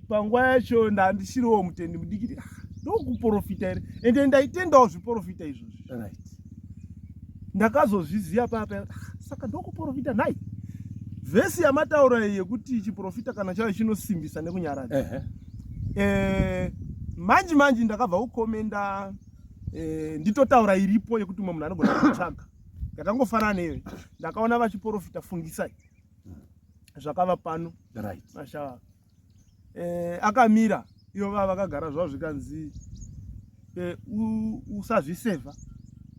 panguva yacho ndandishiriwo mutendi mudikiti ndokuprofita here, ende ndaitendawo zviprofita izvozvi, Right. ndakazozviziva papa, saka ndokuprofita nhai. Vhesi yamataura yekuti chiprofita kana chavo chinosimbisa nekunyaradza. Manje ndakabva kukomenda nditotaura iripo yekuti umwe munhu anogona kutsvaga yakangofanana newe. Ndakaona vachiprofita fungisai zvakava pano, Right. mashava akamira ivo vava vakagara zvavo zvikanzi usazvisevha,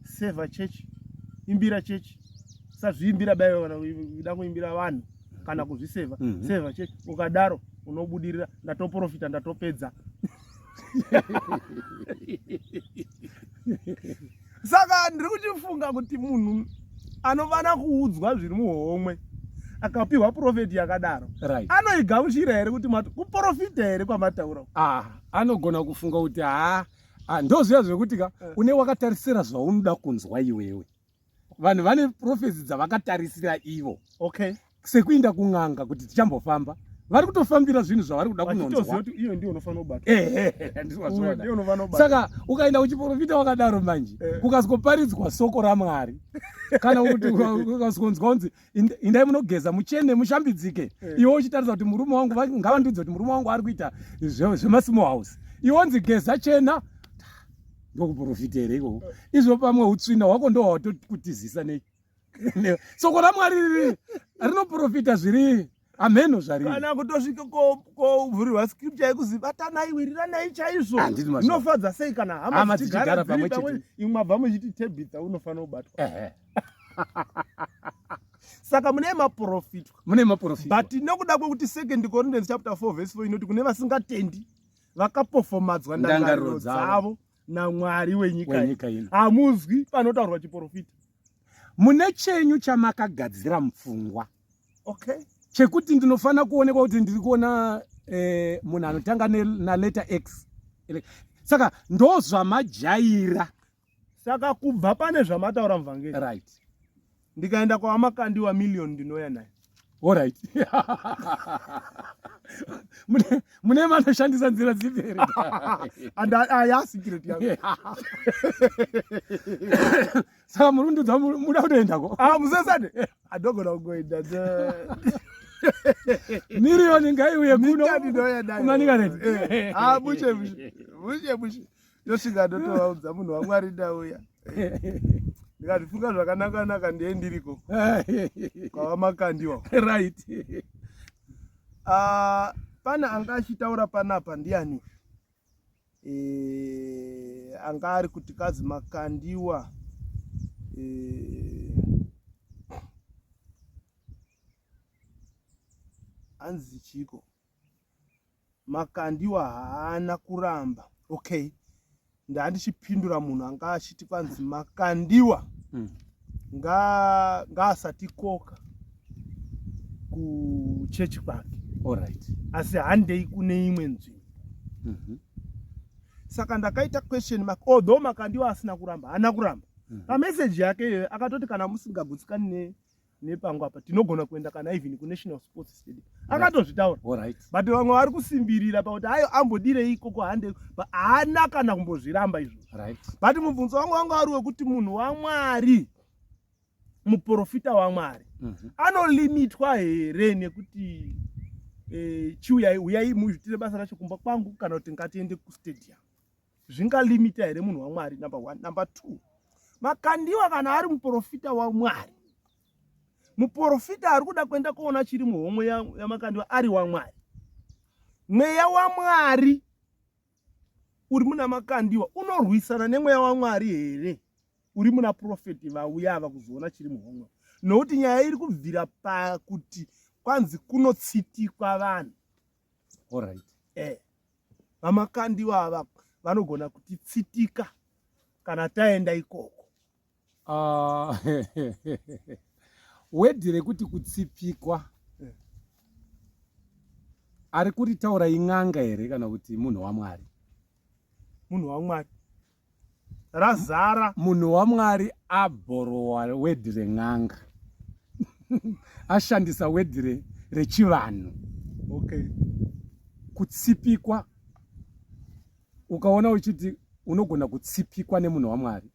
seva chechi, imbira chechi, usazviimbira bayo kana uida kuimbira vanhu kana kuzviseva, seva chechi, ukadaro unobudirira. Ndatoprofita, ndatopedza. Saka ndiri kuchifunga kuti munhu anofana kuudzwa zviri muhomwe akapiwa profeti yakadaro, Right. anoigamuchira here kuti kuprofita here kwamataura? Anogona kufunga kuti ndoziva zvekuti une wakatarisira zvaunoda kunzwa iwewe. Vanhu vane profesi dzavakatarisira ivo, Okay. sekuinda kun'anga kuti tichambofamba, vari kutofambira zvinhu zvavari kuda kunonzwa. Iyo ndio unofana kubatwa. Ndio unofana kubatwa. Saka ukaenda uchiprofita wakadaro manje, kukazoparidzwa soko raMwari, kana kuti ukazonzwa kunzi indai munogeza muchene mushambidzike, iwe uchitarisa kuti murume wangu ngavandudze kuti murume wangu ari kuita zvemasimo house, iwe unzi geza chena, ndokuprofita here ikoko. Izvo pamwe utsvina hwako ndo hwatokutizisa nei. Soko raMwari riri rinoprofita zviri ameno zvariri. Kana kutosvika kovhurirwa scripture yekuzi batanai, wiriranai chaizvo. Zvinofadza sei kana hama dzichigara pamwe chete. Imwe mabva muchiti Tabitha unofana kubatwa. Saka mune maprofita. But nokuda kwekuti 2 Corinthians chapter 4 verse 4 inoti kune vasingatendi vakapofomadzwa ndangariro dzavo naMwari wenyika ino. Hamuzwi panotaurwa chiprofita. Mune chenyu chamakagadzira mupfungwa. Okay. Chekuti ndinofana kuonekwa kuti ndiri kuona munhu anotanga naleta X. Saka ndo zvamajaira. Saka kubva pane zvamataura muvhangeri. Right. Ndikaenda kwamakandiwa million ndinoya naye. Alright. Mune manoshandisa nzira dzipi here? Secret yangu. Saka murundudza muda kutoendako? Musesane. Adogona kugoenda. Miriyoni ngaiuye kuno. Kumaninganeti. Bushe. Yosvika ndotovaudza munhu waMwari ndauya. Ndikati funga zvakanaka ndiye ndiriko. Kwavamakandiwa. Right. Pana anga achitaura panapa ndiani? Anga ari kuti kazi makandiwa anzi chiko. Makandiwa haana kuramba. Okay. Ndandichipindura munhu anga achiti kwanzi makandiwa ngaasati koka kuchechi kwake. Alright. Asi handei kune imwe nzvimbo. Saka ndakaita question mark, although makandiwa asina kuramba, haana kuramba. Pameseji yake akatoti kana musingagutsikani nepangu apa tinogona kuenda kana even kuNational Sports Stadium. Akatozvitaura. Alright. But vamwe vari kusimbirira pakuti ayo ambodire ikoko hande haana kana kumbozviramba izvo. Right. But mubvunzo wangu ari wekuti munhu waMwari, muprofita waMwari, anolimitwa here nekuti uyai muzvitire basa racho kumba kwangu kana kuti ngatiende kustadium? Zvingalimita here munhu waMwari? Number 1. Number 2, makandiwa kana ari muprofita waMwari, muprofita ari kuda kuenda kuona chiri muhomwe yamakandiwa ari waMwari, mweya waMwari uri muna makandiwa unorwisana nemweya waMwari here uri muna profeti vauya ava kuzoona chiri muhomwe? Nokuti nyaya iri kubvira pakuti kwanzi kunotsitikwa vanhu. Alright. Vamakandiwa ava vanogona kutitsitika kana taenda ikoko. Wedhi rekuti kutsipikwa ari kuritaura ing'anga here kana kuti munhu waMwari? Munhu waMwari razara. Munhu waMwari abhorowa wedhi ren'anga ashandisa wedhi rechivanhu. Okay. Kutsipikwa, ukaona uchiti unogona kutsipikwa nemunhu waMwari,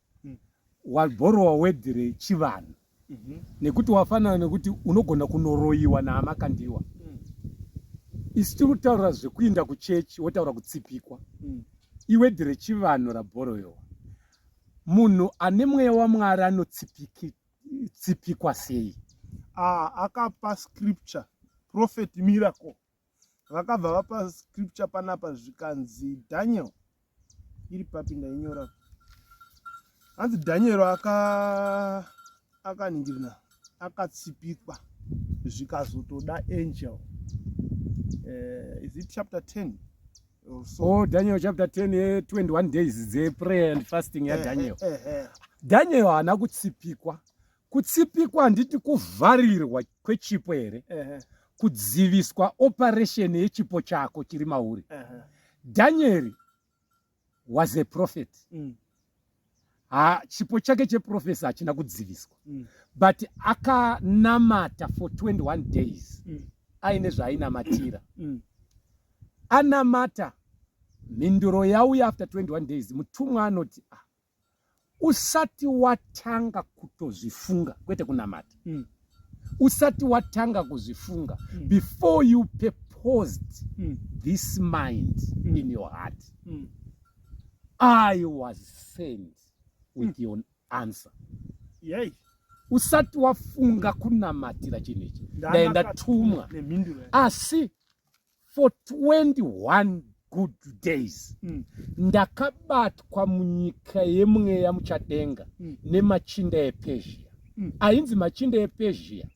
wabhorowa wedhi rechivanhu. Nekuti wafanana nekuti unogona kunoroyiwa naamakandiwa. Isi tiri kutaura zvekuinda kuchechi wotaura kutsipikwa. Iwedhi rechivanhu rabhorowewa. Munhu ane mweya waMwari anotsipikwa sei? Akapa scripture Prophet Miracle vakabva vapa scripture panapa zvikanzi Daniel iri papinda inyora. Hanzi Daniel akaningirina akatsipikwa zvikazotoda angel. Is it chapter 10? So Daniel chapter 10 21 days the prayer and fasting ya Daniel. Daniel haana kutsipikwa. Kutsipikwa handiti kuvharirwa kwechipo here, kudziviswa operation yechipo chako chiri mauri. Daniel was a prophet. Chipo chake cheprofesa hachina kudziviswa. But akanamata for 21 days. Aine zvaainamatira. Anamata mhinduro yauya after 21 days. Mutumwa anoti usati watanga kutozvifunga, kwete kunamata. Usati watanga kuzvifunga, before you purposed this mind in your heart, I was sent with your answer. Yay. Usati wafunga kunamatira chinhu ichi, ndaenda tumwa. Asi for 21 good days ndakabatwa munyika yemweya muchadenga nemachinda ePersia. Ainzi machinda ePersia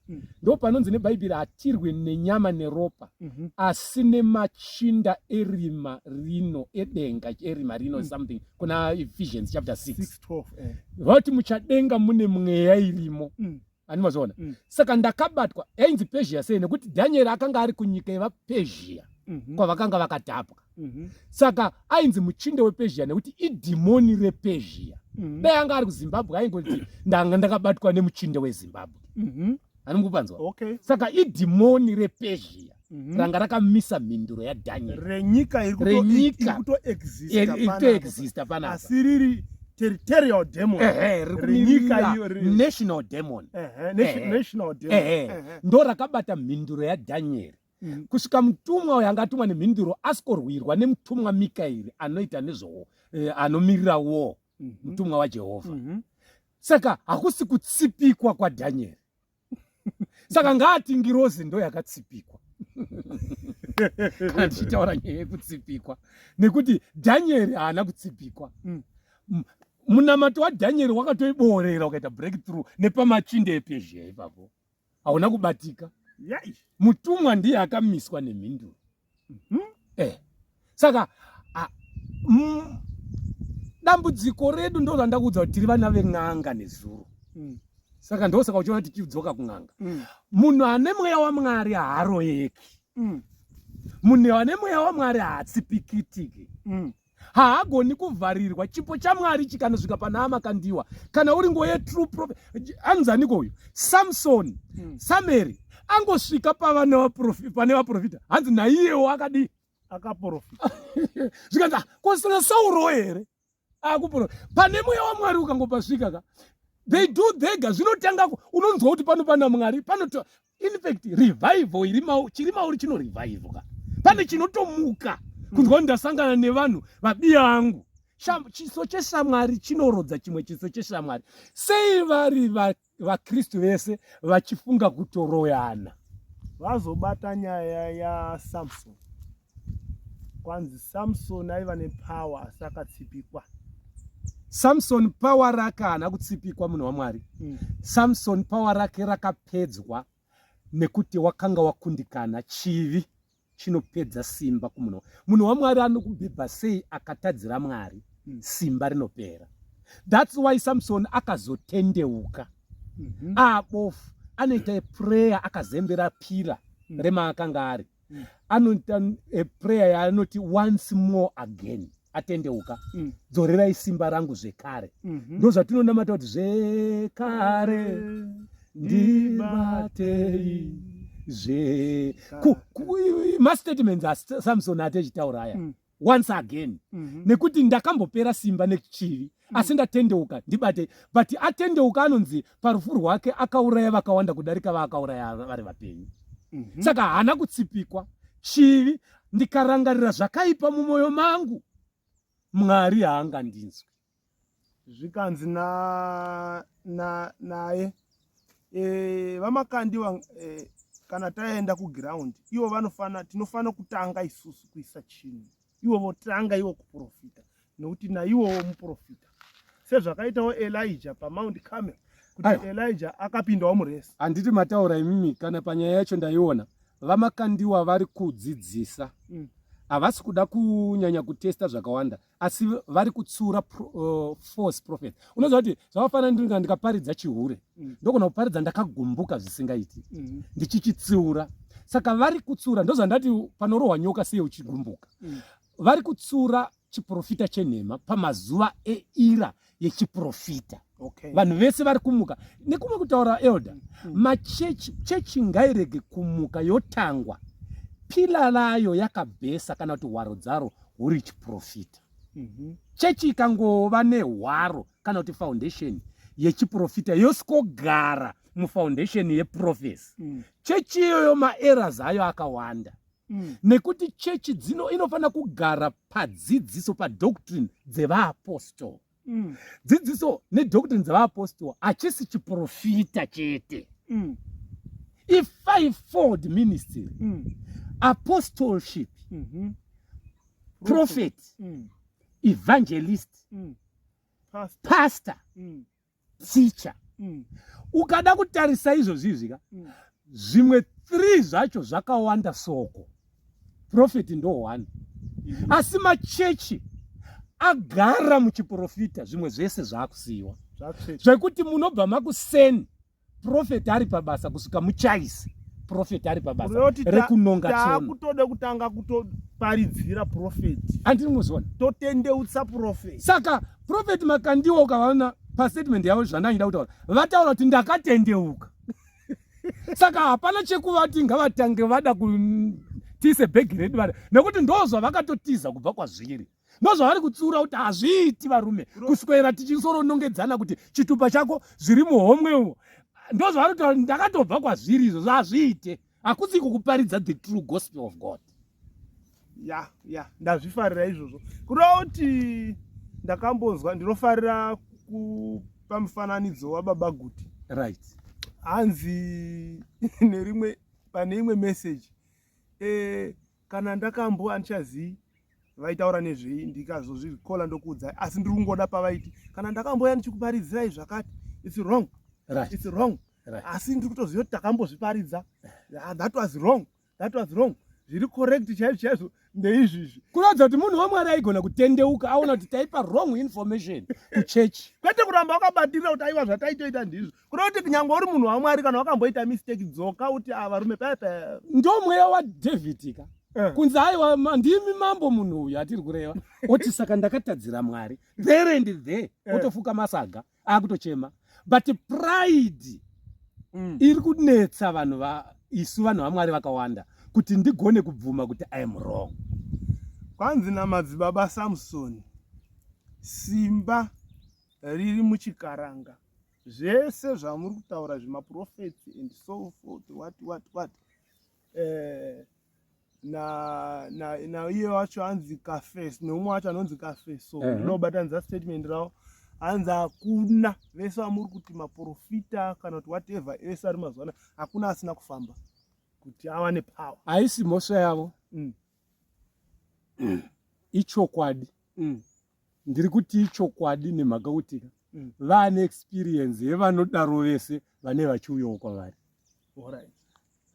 ndo panonzi nebhaibheri hatirwi nenyama neropa, asi nemachinda erima rino edenga, erima rino something kuna Ephesians chapter 6. Vati muchadenga mune mweya irimo. Animazoona. Saka ndakabatwa, yainzi Persia sei nekuti Daniel akanga ari kunyika yevaPersia kwavakanga vakatapwa. Saka ainzi muchinda wePersia nekuti idhimoni rePersia. Dai anga ari kuZimbabwe aingoti ndanga ndakabatwa nemuchinda weZimbabwe. Anomupanzwa. Okay. Saka idhimoni rePersia ranga rakamisa mhinduro yaDaniel. Renyika iri kuto exista panapa. Asiriri territorial demon. Renyika national demon. National demon. Ndo rakabata mhinduro yaDaniel. Kusvika mutumwa uyo angatumwa nemhinduro asikorwirwa nemutumwa Mikaeri anoita nezvo anomirira war, mutumwa waJehovha. Saka hakusi kutsipikwa kwaDaniel. Saka ngaati ngirozi ndo yakatsipikwa. Kana tichitaura nyaya yekutsipikwa, nekuti Daniel haana kutsipikwa. Munamato waDaniel wakatoiboorera ukaita breakthrough nepamachinda ePersia ipapo. Hauna kubatika. Mutumwa ndiye akamiswa nemhinduro. Saka dambudziko redu ndo zvandakuudza kuti tiri vana ven'anga nezuro. Saka ndosaka uchiona tichidzoka kun'anga. Munhu ane mweya waMwari haaroyeki. Munhu ane mweya waMwari haatsipikitiki. Haagoni kuvharirwa. Chipo chaMwari chikanosvika pana amakandiwa, kana uri ngoye true prophet. Anzaniko uyu Samson, Samuel angosvika pane vaprofita, hanzi naiyewo akadi akaprofita. Zvikanzi kosina Sauro here akuprofita. Pane mweya waMwari ukangopasvika ka, they do thega zvinotanga unonzwa kuti pana Mwari, panoto in fact revival irimo chiri mauri chino revival ka. Pane chinotomuka kunzwa ndasangana nevanhu vabiya angu. Chiso cheshamwari chinorodza chimwe chiso cheshamwari. Sei vari vaKristu vese vachifunga kutoroyana? Vazobata nyaya yaSamson. Kwanzi Samson aiva nepower asakatsipikwa. Samson power rake haana kutsipikwa munhu waMwari. Samson power rake rakapedzwa nekuti wakanga wakundikana chivi chinopedza simba kumunhu. Munhu waMwari anokubhebha sei akatadzira Mwari, simba rinopera. That's why Samson akazotendeuka. Abofu anoita prayer akazembera pira remaakanga ari. Anoita prayer yaanoti once more again. Atendeuka. Dzorerai simba rangu zvekare. Ndo zvatinonamata kuti zvekare ndibatei mastatements aSamson atechitaura aya once again. Nekuti ndakambopera simba nechivi asi ndatendeuka ndibate. But atendeuka anonzi parufu rwake akauraya vakawanda kudarika vaakauraya vari vapenyu. Saka haana kutsipikwa chivi. Ndikarangarira zvakaipa mumwoyo mangu, Mwari haangandinzwi. Zvikanzi naye vamakandiwa kana taenda kuground ivo tinofana kutanga isusu kuisa chinhu, ivo votanga ivo kuprofita, nokuti naivowo muprofita sezvakaitawo Elijah paMount Carmel, kuti Elijah akapindawo muresi. Handiti mataura imimi, kana panyaya yacho ndaiona vamakandiwa vari kudzidzisa. Havasi kuda kunyanya kutesta zvakawanda, asi vari kutsura false prophet. Unoziva kuti zvavafanira ndikaparidza chihure ndogona kuparidza ndakagumbuka zvisingaiti ndichichitsiura. Saka vari kutsura, ndozvandati panorohwa nyoka sei uchigumbuka. Vari kutsura chiprofita chenhema pamazuva eira yechiprofita. Vanhu vese vari kumuka. Nekumwe kutaura elder, machechi ngairege kumuka yotangwa pila rayo yakabhesa kana kuti hwaro dzaro huri chiprofita. Chechi ikangova nehwaro kana kuti foundation yechiprofita yosikogara mufoundation yeprofesi, chechi iyoyo maeras ayo akawanda. Nekuti chechi inofanira kugara padzidziso, padoctrine dzevaapostoli. Dzidziso nedoctrine dzevaapostoli hachisi chiprofita chete. Fivefold ministry, apostleship, prophet, evangelist, pastor, teacher. Ukada kutarisa izvo zvizvika, zvimwe 3 zvacho zvakawanda soko. Prophet ndo 1. Asi machechi agara muchiprofita, zvimwe zvese zvakusiyiwa. Zvekuti munobva makuseni prophet ari pabasa kusvika muchaisi prophet ari pabasa rekunonga tsono. Takutoda kutanga kutoparidzira prophet. Andiri muzona. Totendeutsa prophet. Saka prophet makandiwa ukaona pastatement yavo zvandaida kutaura, vataura kuti ndakatendeuka. Saka hapana chekuvati ngavatange vada kutise bhegi redu vada, nekuti ndozva vakatotiza kubva kwazviri. Ndozva vari kutsura kuti hazviiti varume kuswera tichisoronongedzana kuti chitupa chako zviri muhomwe umo. Ndozva vari kuti ndakatobva kwazviri izvo zvazviite. Hakusi kukuparidza the true gospel of God. Ndazvifarira izvozvo. Kureva kuti ndakambonzwa ndinofarira kupa mufananidzo waBaba Guti. Right. Hanzi pane imwe message. Kana ndakambo handichazii vaitaura nezvei, ndikazozvikola ndokuudza, asi ndiri kungoda pavaiti kana ndakamboya ndichikuparidzirai zvakati, it's wrong. Right. It's wrong. Right. Asi ndiri kutoziva kuti takambozviparidza. That was wrong. That was wrong. Zviri correct chaizvo ndeizvizvi. Kurodza kuti munhu waMwari aigona kutendeuka aona kuti taipa wrong information kuchechi. Kwete kuramba wakabatirira kuti aiwa zvataitoita ndizvo. Kureva kuti nyangwe uri munhu waMwari kana wakamboita mistake dzoka kuti varume paipa. Ndo mweya waDhavidhi ka. Kunzi aiwa ndimi mambo munhu uyu atiri kureva. Oti saka ndakatadzira Mwari. There and there. Otofuka masaga akutochema. But pride iri kunetsa vanhu isu vanhu vaMwari vakawanda kuti ndigone kubvuma kuti I am wrong. Kwanzi namadzibaba Samson, simba riri muchikaranga. Zvese zvamuri kutaura zvimaprophets and so forth, what. Na iye wacho hanzi Kafes, neumwe wacho anonzi Kafeso. Ndinobatanidza statement ravo. Hanzi hakuna vese vamuri kuti maprofita kana kuti whatever vese vari mazuva ano, hakuna asina kufamba kuti awane power. Haisi mhosva yavo. Ichokwadi. Ndiri kuti ichokwadi nemhaka kuti vane experience yevanodaro vese vane vachiuyawo kwavari. Alright.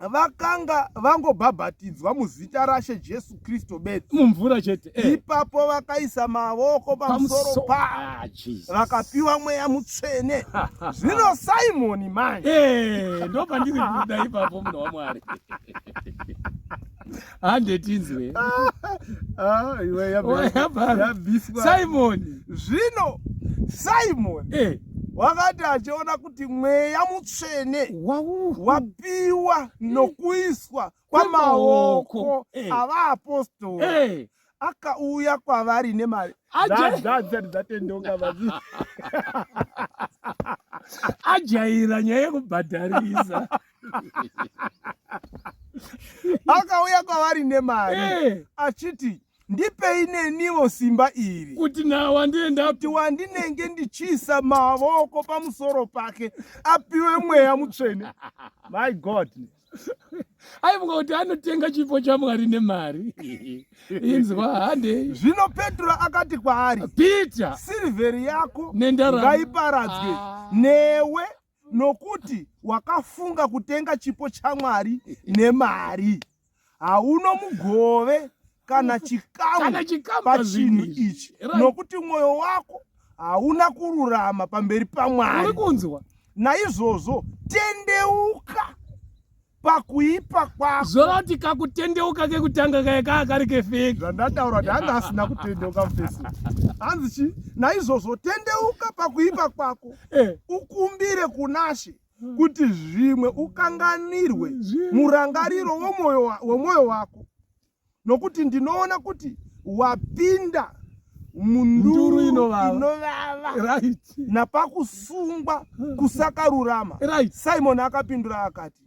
vakanga vangobhabhatidzwa muzita raShe Jesu Kristu bedzi mumvura chete. ipapo vakaisa mavoko pamusoro pavo vakapiwa mweya mutsvene. Zvino Simoni manje ndo pandiri kuda ipapo munhu waMwari. Handetinzwe Simoni. Zvino Simoni wakati achiona kuti mweya mutsvene wapiwa nokuiswa kwamaoko avaapostoli, akauya kwavari nemari ajaira nyaya yekubhadharisa. Akauya kwavari nemari achiti, ndipei neniwo simba iri kuti wandinenge ndichiisa mavoko pamusoro pake apiwe mweya mutsvene. My God. Aifunga kuti anotenga chipo chaMwari nemari. Inzwa hande. Zvino Petro akati kwaari, Peter, silivheri yako nendarama ngaiparadzwe newe, nokuti wakafunga kutenga chipo chaMwari nemari. Hauno mugove kana chikamu pachinhu ichi, nokuti mwoyo wako hauna kururama pamberi paMwari. Naizvozvo tendeuka pakuipa kwako. Zvoti kakutendeuka kekutanga kaya kari kefeki. Zvandataura kuti hanga asina kutendeuka mufesi. Hanzi naizvozvo tendeuka pakuipa kwako, ukumbire kunaShe kuti zvimwe ukanganirwe murangariro womwoyo wako, nokuti ndinoona kuti wapinda munduru inovava napakusungwa kusakarurama. Simoni akapindura akati,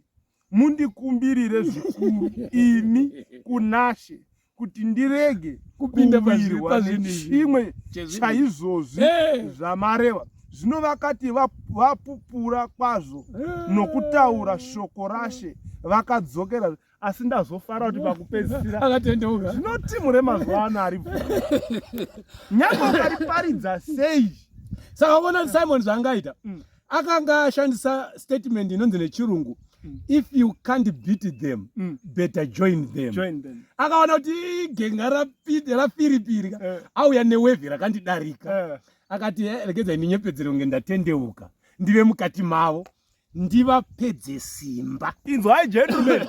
mundikumbirire zvikuru imi kunaShe kuti ndirege kuwirwa nechimwe chaizvozvi zvamareva. Zvino vakati vapupura kwazvo nokutaura shoko raShe vakadzokera. Asi ndazofara kuti pakupedzisira akatendeuka. Zvinoti muremazuva ano ari nyange ukariparidza sei. Saka ona Simon zvaangaita, akanga ashandisa statement inonzi nechirungu, if you can't beat them, better join them. Akaona kuti genga rafiripiri auya newevhi rakandidarika, akati regedzai ndinyepedzere kunge ndatendeuka ndive mukati mavo ndivapedze simba. Inzwai gentlemen,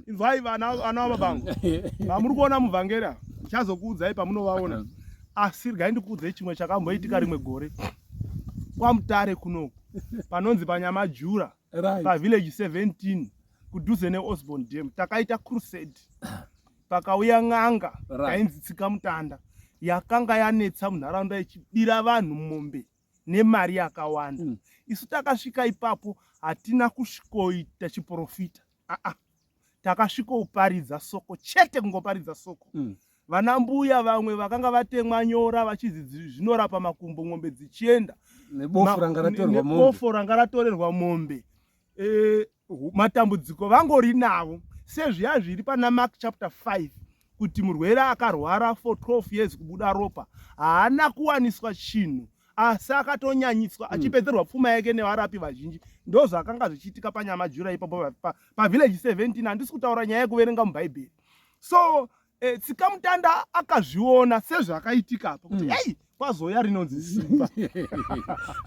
inzwai vana vabangu, vamuri kuona muvhangera chazokuudzai pamunovaona. Asi regai ndikuudzai chimwe chakamboitika rimwe gore kwaMutare kunoku panonzi paNyamajura, pavillage 17 kudhuze neOsborn Dam. Takaita crusade, pakauya n'anga yainzi Tsikamutanda yakanga yanetsa munharaunda ichibira vanhu mombe nemari yakawanda. Isu takasvika ipapo hatina kusvikoita chiprofita, takasvikoparidza soko chete, kungoparidza soko. Vana mbuya vamwe vakanga vatemwa nyora vachizi zvinorapa makumbo mombe dzichienda, nebofu ranga ratorerwa mombe, matambudziko vangori navo. Sezviya zviri pana Mark chapter 5 kuti murwere akarwara for 12 years kubuda ropa haana kuwaniswa chinhu, asi akatonyanyiswa achipedzerwa pfuma yake nevarapi vazhinji. Ndo zvakanga zvichiitika paNyamajura ipapo pavillage 17. Handisi kutaura nyaya yekuverenga mubhaibheri. So Tsikamutanda akazviona sezvakaitika apa kuti hey, kwazoya rinonzi simba.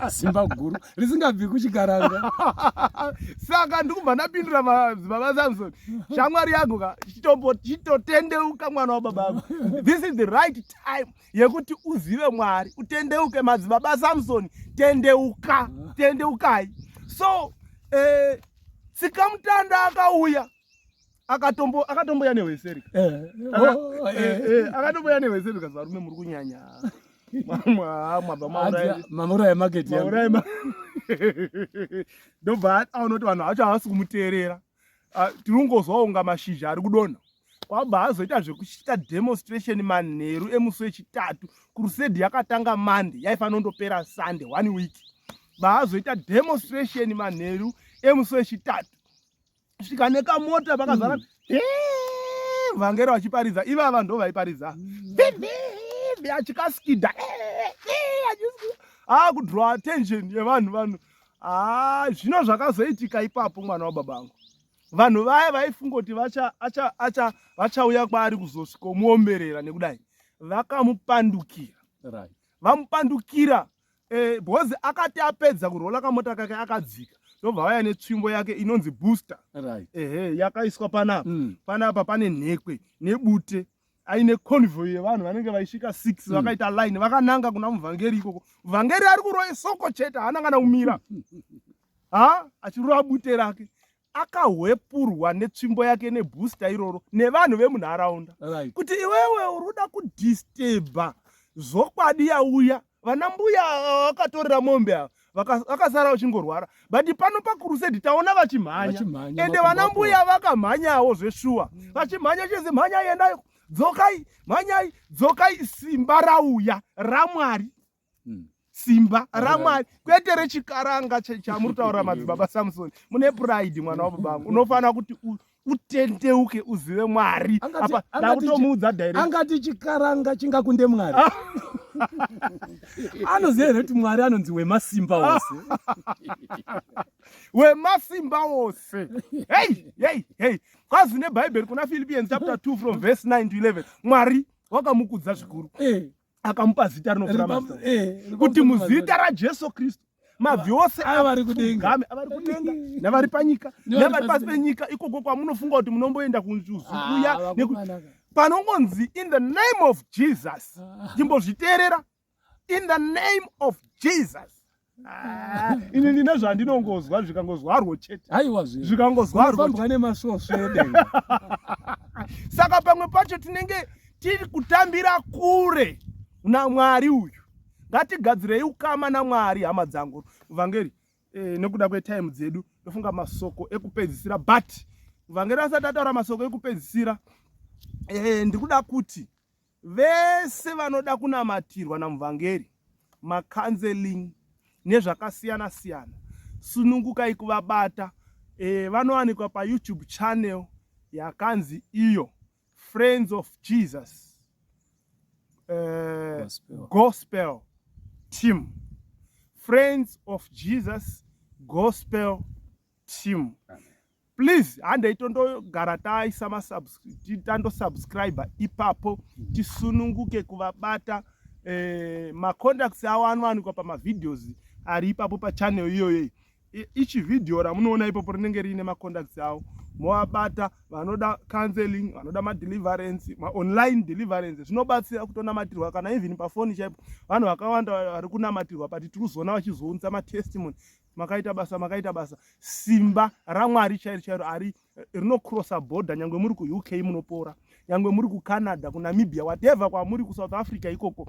Simba guru risingabvi kuchikaranga. Saka ndikubva ndapindura madzibaba Samson, shamwari yangu chitotendeuka mwana wababa. This is the right time yekuti uzive Mwari, utendeuke. Madzibaba Samson, tendeukai. So Tsikamutanda akauya akatomboya nehweseri, akatomboya nehweseri kazi varume muri kunyanya. Mamura yemarket ndobva aona kuti vanhu vacho havasi kumuteerera. Tirungozwawo unga mashizha ari kudonha. Kwabva azoita zvekuchita demonstration manheru emusi wechitatu. Crusade yakatanga Monday, yaifanira kundopera Sunday 1 week. Baazoita demonstration manheru emusi wechitatu. Svika nekamota pakazara vhangeri vachiparidza, ivava ndo vaiparidza achikaskidha kudraw attention yevanhu. Zvino zvakazoitika ipapo mwana wababangu, vanhu vaya vaifunga kuti vachauya kwaari kuzosvikomuomberera nekudai vakamupandukira. Vamupandukira bhozi akati apedza kurola kamota kake akadzika ndobva vaya netsvimbo yake inonzi booster. Yakaiswa panapa pane nhekwe nebute aine convoy yevanhu vanenge vaisvika 6 vakaita line vakananga kuna muvhangeri ikoko. Muvhangeri ari kurova soko chete haana kana kumira achirova bute rake akahwepurwa netsvimbo yake nebooster iroro nevanhu vemunharaunda kuti iwewe uri kuda kudisturba zokwadi yauya vana mbuya vakatorera mombe ava vakasara vachingorwara but pano pakurusedi taona vachimhanya ende vana mbuya vakamhanyawo zveshuwa vachimhanya cheze mhanya yendayo dzokai mhanyai dzokai simba rauya ramwari simba ramwari kwete rechikaranga chamuri taura madzibaba Samson. Mune pride mwana wababangu unofanira kuti utendeuke uzive Mwari apa ndakutomuudza direct. Angati chikaranga chingakunde Mwari anoziva kuti Mwari anonzi wemasimba wose wemasimba wose. Hey kwazi neBhayibheri kuna Philippians chapter 2 from verse 9 to 11 Mwari wakamukudza zvikuru akamupa zita rinofura mazita kuti muzita raJesu Kristu mabvi ose avari kudenga navari panyika navari pasi penyika ikoko kwamunofunga kuti munomboenda kunzuzuya panongonzi in the name of Jesus ndimbozviteerera in the name of Jesus. Ini ndine zvandinongozwa zvikangozwarwo chete zvikangozwarwo nemasvosvede. Saka pamwe pacho tinenge tiri kutambira kure naMwari uyu. Ngatigadzirei ukama naMwari hama dzangu. Muvhangeri nekuda kwetime dzedu ndofunga masoko ekupedzisira but muvhangeri asati ataura masoko ekupedzisira ndikuda kuti vese vanoda kunamatirwa namuvhangeri macounseling nezvakasiyana siyana sunungukai kuvabata. Vanowanikwa paYouTube channel yakanzi iyo Friends of Jesus Gospel Team. Friends of Jesus Gospel Team. Please handei tondogara taisa tandosubscribe ipapo tisununguke kuvabata. Macontacts avo anowanikwa pamavideos ari ipapo pachannel iyoyo. Ichi video ramunoona ipapo rinenge rine macontacts avo movabata. Vanoda counseling, vanoda madeliverance, online deliverance zvinobatsira kutonamatirwa kana even pafoni chaipo vanhu vakawanda vari kunamatirwa but tiri kuzoona vachizounza matestimony makaita basa. Simba raMwari chairo ari rinocrossa border nyangwe muri kuUK munopora nyangwe muri kuCanada kuNamibia whatever kwamuri kuSouth Africa ikoko.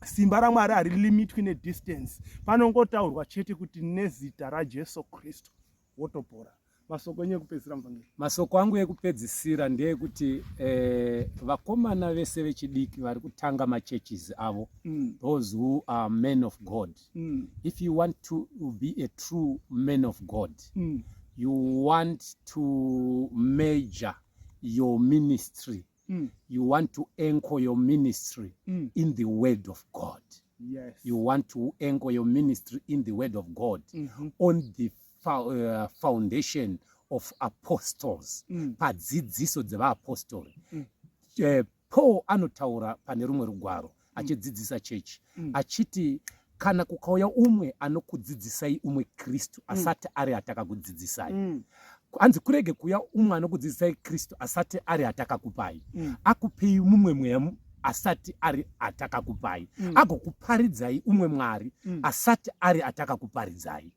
Simba raMwari hari limitwi nedistance. Panongotaurwa chete kuti nezita raJesu Kristu wotopora. Masoko enyu ekupedzisira muvhangeri. Masoko angu ekupedzisira ndeyekuti vakomana vese vechidiki vari kutanga machurches avo those who are men of God. If you want to be a true man of God, you want to major your ministry, you want to anchor your ministry in the word of God. Yes. You want to anchor your ministry in the word of God on the foundation of apostles. Padzidziso dzevaapostoli. Paul anotaura pane rumwe rugwaro achidzidzisa chechi achiti kana kukauya umwe anokudzidzisai umwe Kristu asati ari atakakudzidzisai. Hanzi kurege kuya umwe anokudzidzisai Kristu asati ari atakakupai. Akupei mumwe mweya asati ari atakakupai. Agokuparidzai umwe Mwari asati ari atakakuparidzai.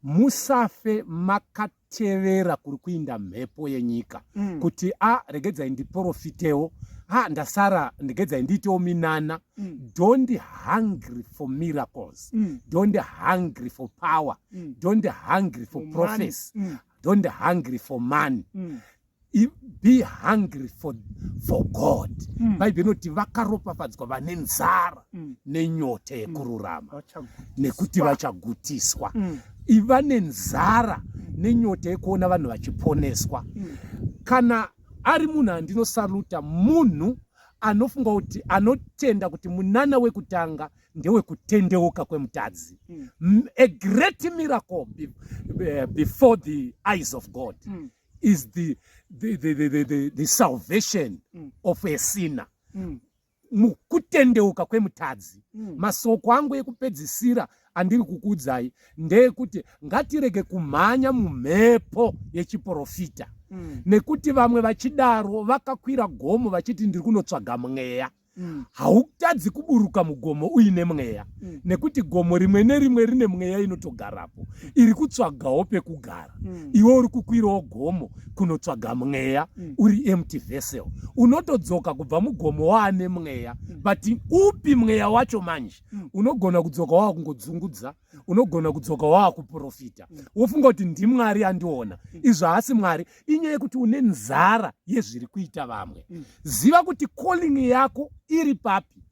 Musafe makatevera kuri kuinda mhepo yenyika kuti regedzai ndiprofitewo ndasara ndegedzai ndiitewo minana. Don't hungry for miracles. Don't hungry for power. Don't hungry for prophecy. Don't hungry for money. Be hungry for God. Bible inoti vakaropafadzwa vane nzara nenyota yekururama nekuti vachagutiswa. Iva nenzara nenyota yekuona vanhu vachiponeswa. Kana ari munhu andinosaluta munhu anofunga kuti anotenda kuti munana wekutanga ndewekutendeuka kwemutadzi. A great miracle before the eyes of God is the salvation of a sinner. Mukutendeuka kwemutadzi. Masoko angu ekupedzisira andiri kukudzai ndeyekuti ngatirege kumhanya mumhepo yechiprofita. Nekuti vamwe vachidaro vakakwira gomo vachiti ndiri kunotsvaga mweya. Hautadzi kuburuka mugomo uine mweya. Nekuti gomo rimwe nerimwe rine mweya inotogarapo iri kutsvagawo pekugara. Iwe uri kukwirawo gomo kunotsvaga mweya uri empty vessel. Unotodzoka kubva mugomo waane mweya. But upi mweya wacho manje? Unogona kudzoka waa kungodzungudza, unogona kudzoka waa kuprofita. Wofunga kuti ndimwari andiona. Izvo haasi Mwari. Inyaya yekuti une nzara yezviri kuita vamwe. Ziva kuti calling yako iri papi.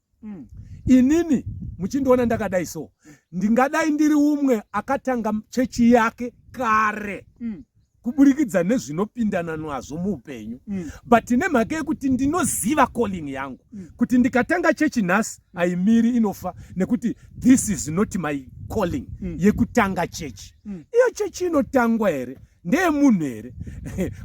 Inini muchindiona ndakadai so ndingadai ndiri umwe akatanga chechi yake kare kuburikidza nezvinopindana nazvo muupenyu. But nemhaka yekuti ndinoziva calling yangu kuti ndikatanga chechi nhasi haimiri inofa, nekuti this is not my calling yekutanga chechi. Iyo chechi inotangwa here ndeye munhu here.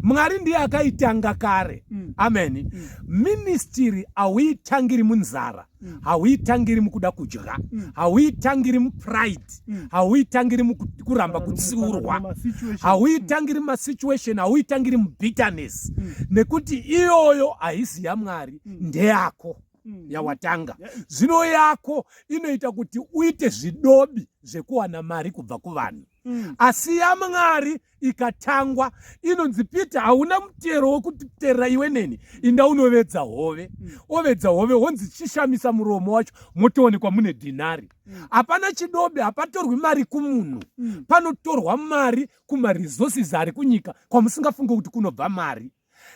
Mwari ndiye akaitanga kare. Amen. Ministry hauitangiri munzara, hauitangiri mukuda kudya, hauitangiri mupride, hauitangiri mukuramba kutsiurwa, hauitangiri masituation, hauitangiri mubitterness. Nekuti iyoyo haisi yaMwari, ndeyako yawatanga. Zvino yako inoita kuti uite zvidobi zvekuwana mari kubva kuvanhu. Asi yaMwari ikatangwa inonzi Peter, hauna mutero wekuterera iwe neni, inda unovedza hove. Ovedza hove honzi chishamisa muromo wacho motoonekwa mune dinari. Hapana chidobi, hapatorwi mari kumunhu, panotorwa mari kumaresources ari kunyika kwamusingafunge kuti kunobva mari.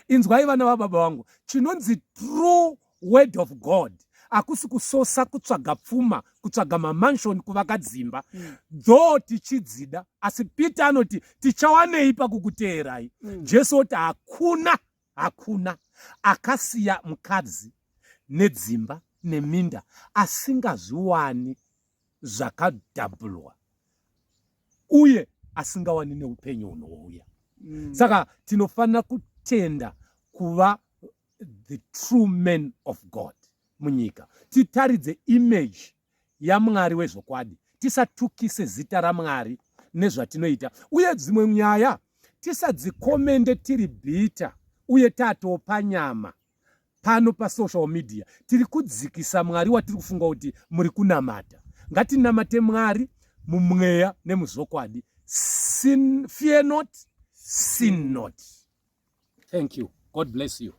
Inzwai vana vababa vangu, chinonzi true word of God hakusi kusosa kutsvaga pfuma, kutsvaga mamanshoni, kuvaka dzimba. Though tichidzida, asi Peter anoti tichawanei pakukuteerai. Jesu oti hakuna akasiya mukadzi nedzimba neminda asingazviwani zvakadhabhulwa uye asingawani neupenyu hunouya. Saka tinofanira kutenda kuva the true men of God munyika. Titaridze image yaMwari wezvokwadi, tisatukise zita raMwari nezvatinoita. Uye dzimwe nyaya tisadzikomende tiri bhita uye tatopa nyama pano pasocial media. Tiri kudzikisa Mwari watiri kufunga kuti muri kunamata. Ngatinamate Mwari mumweya nemuzvokwadi. Fear not, sin not. Thank you. God bless you.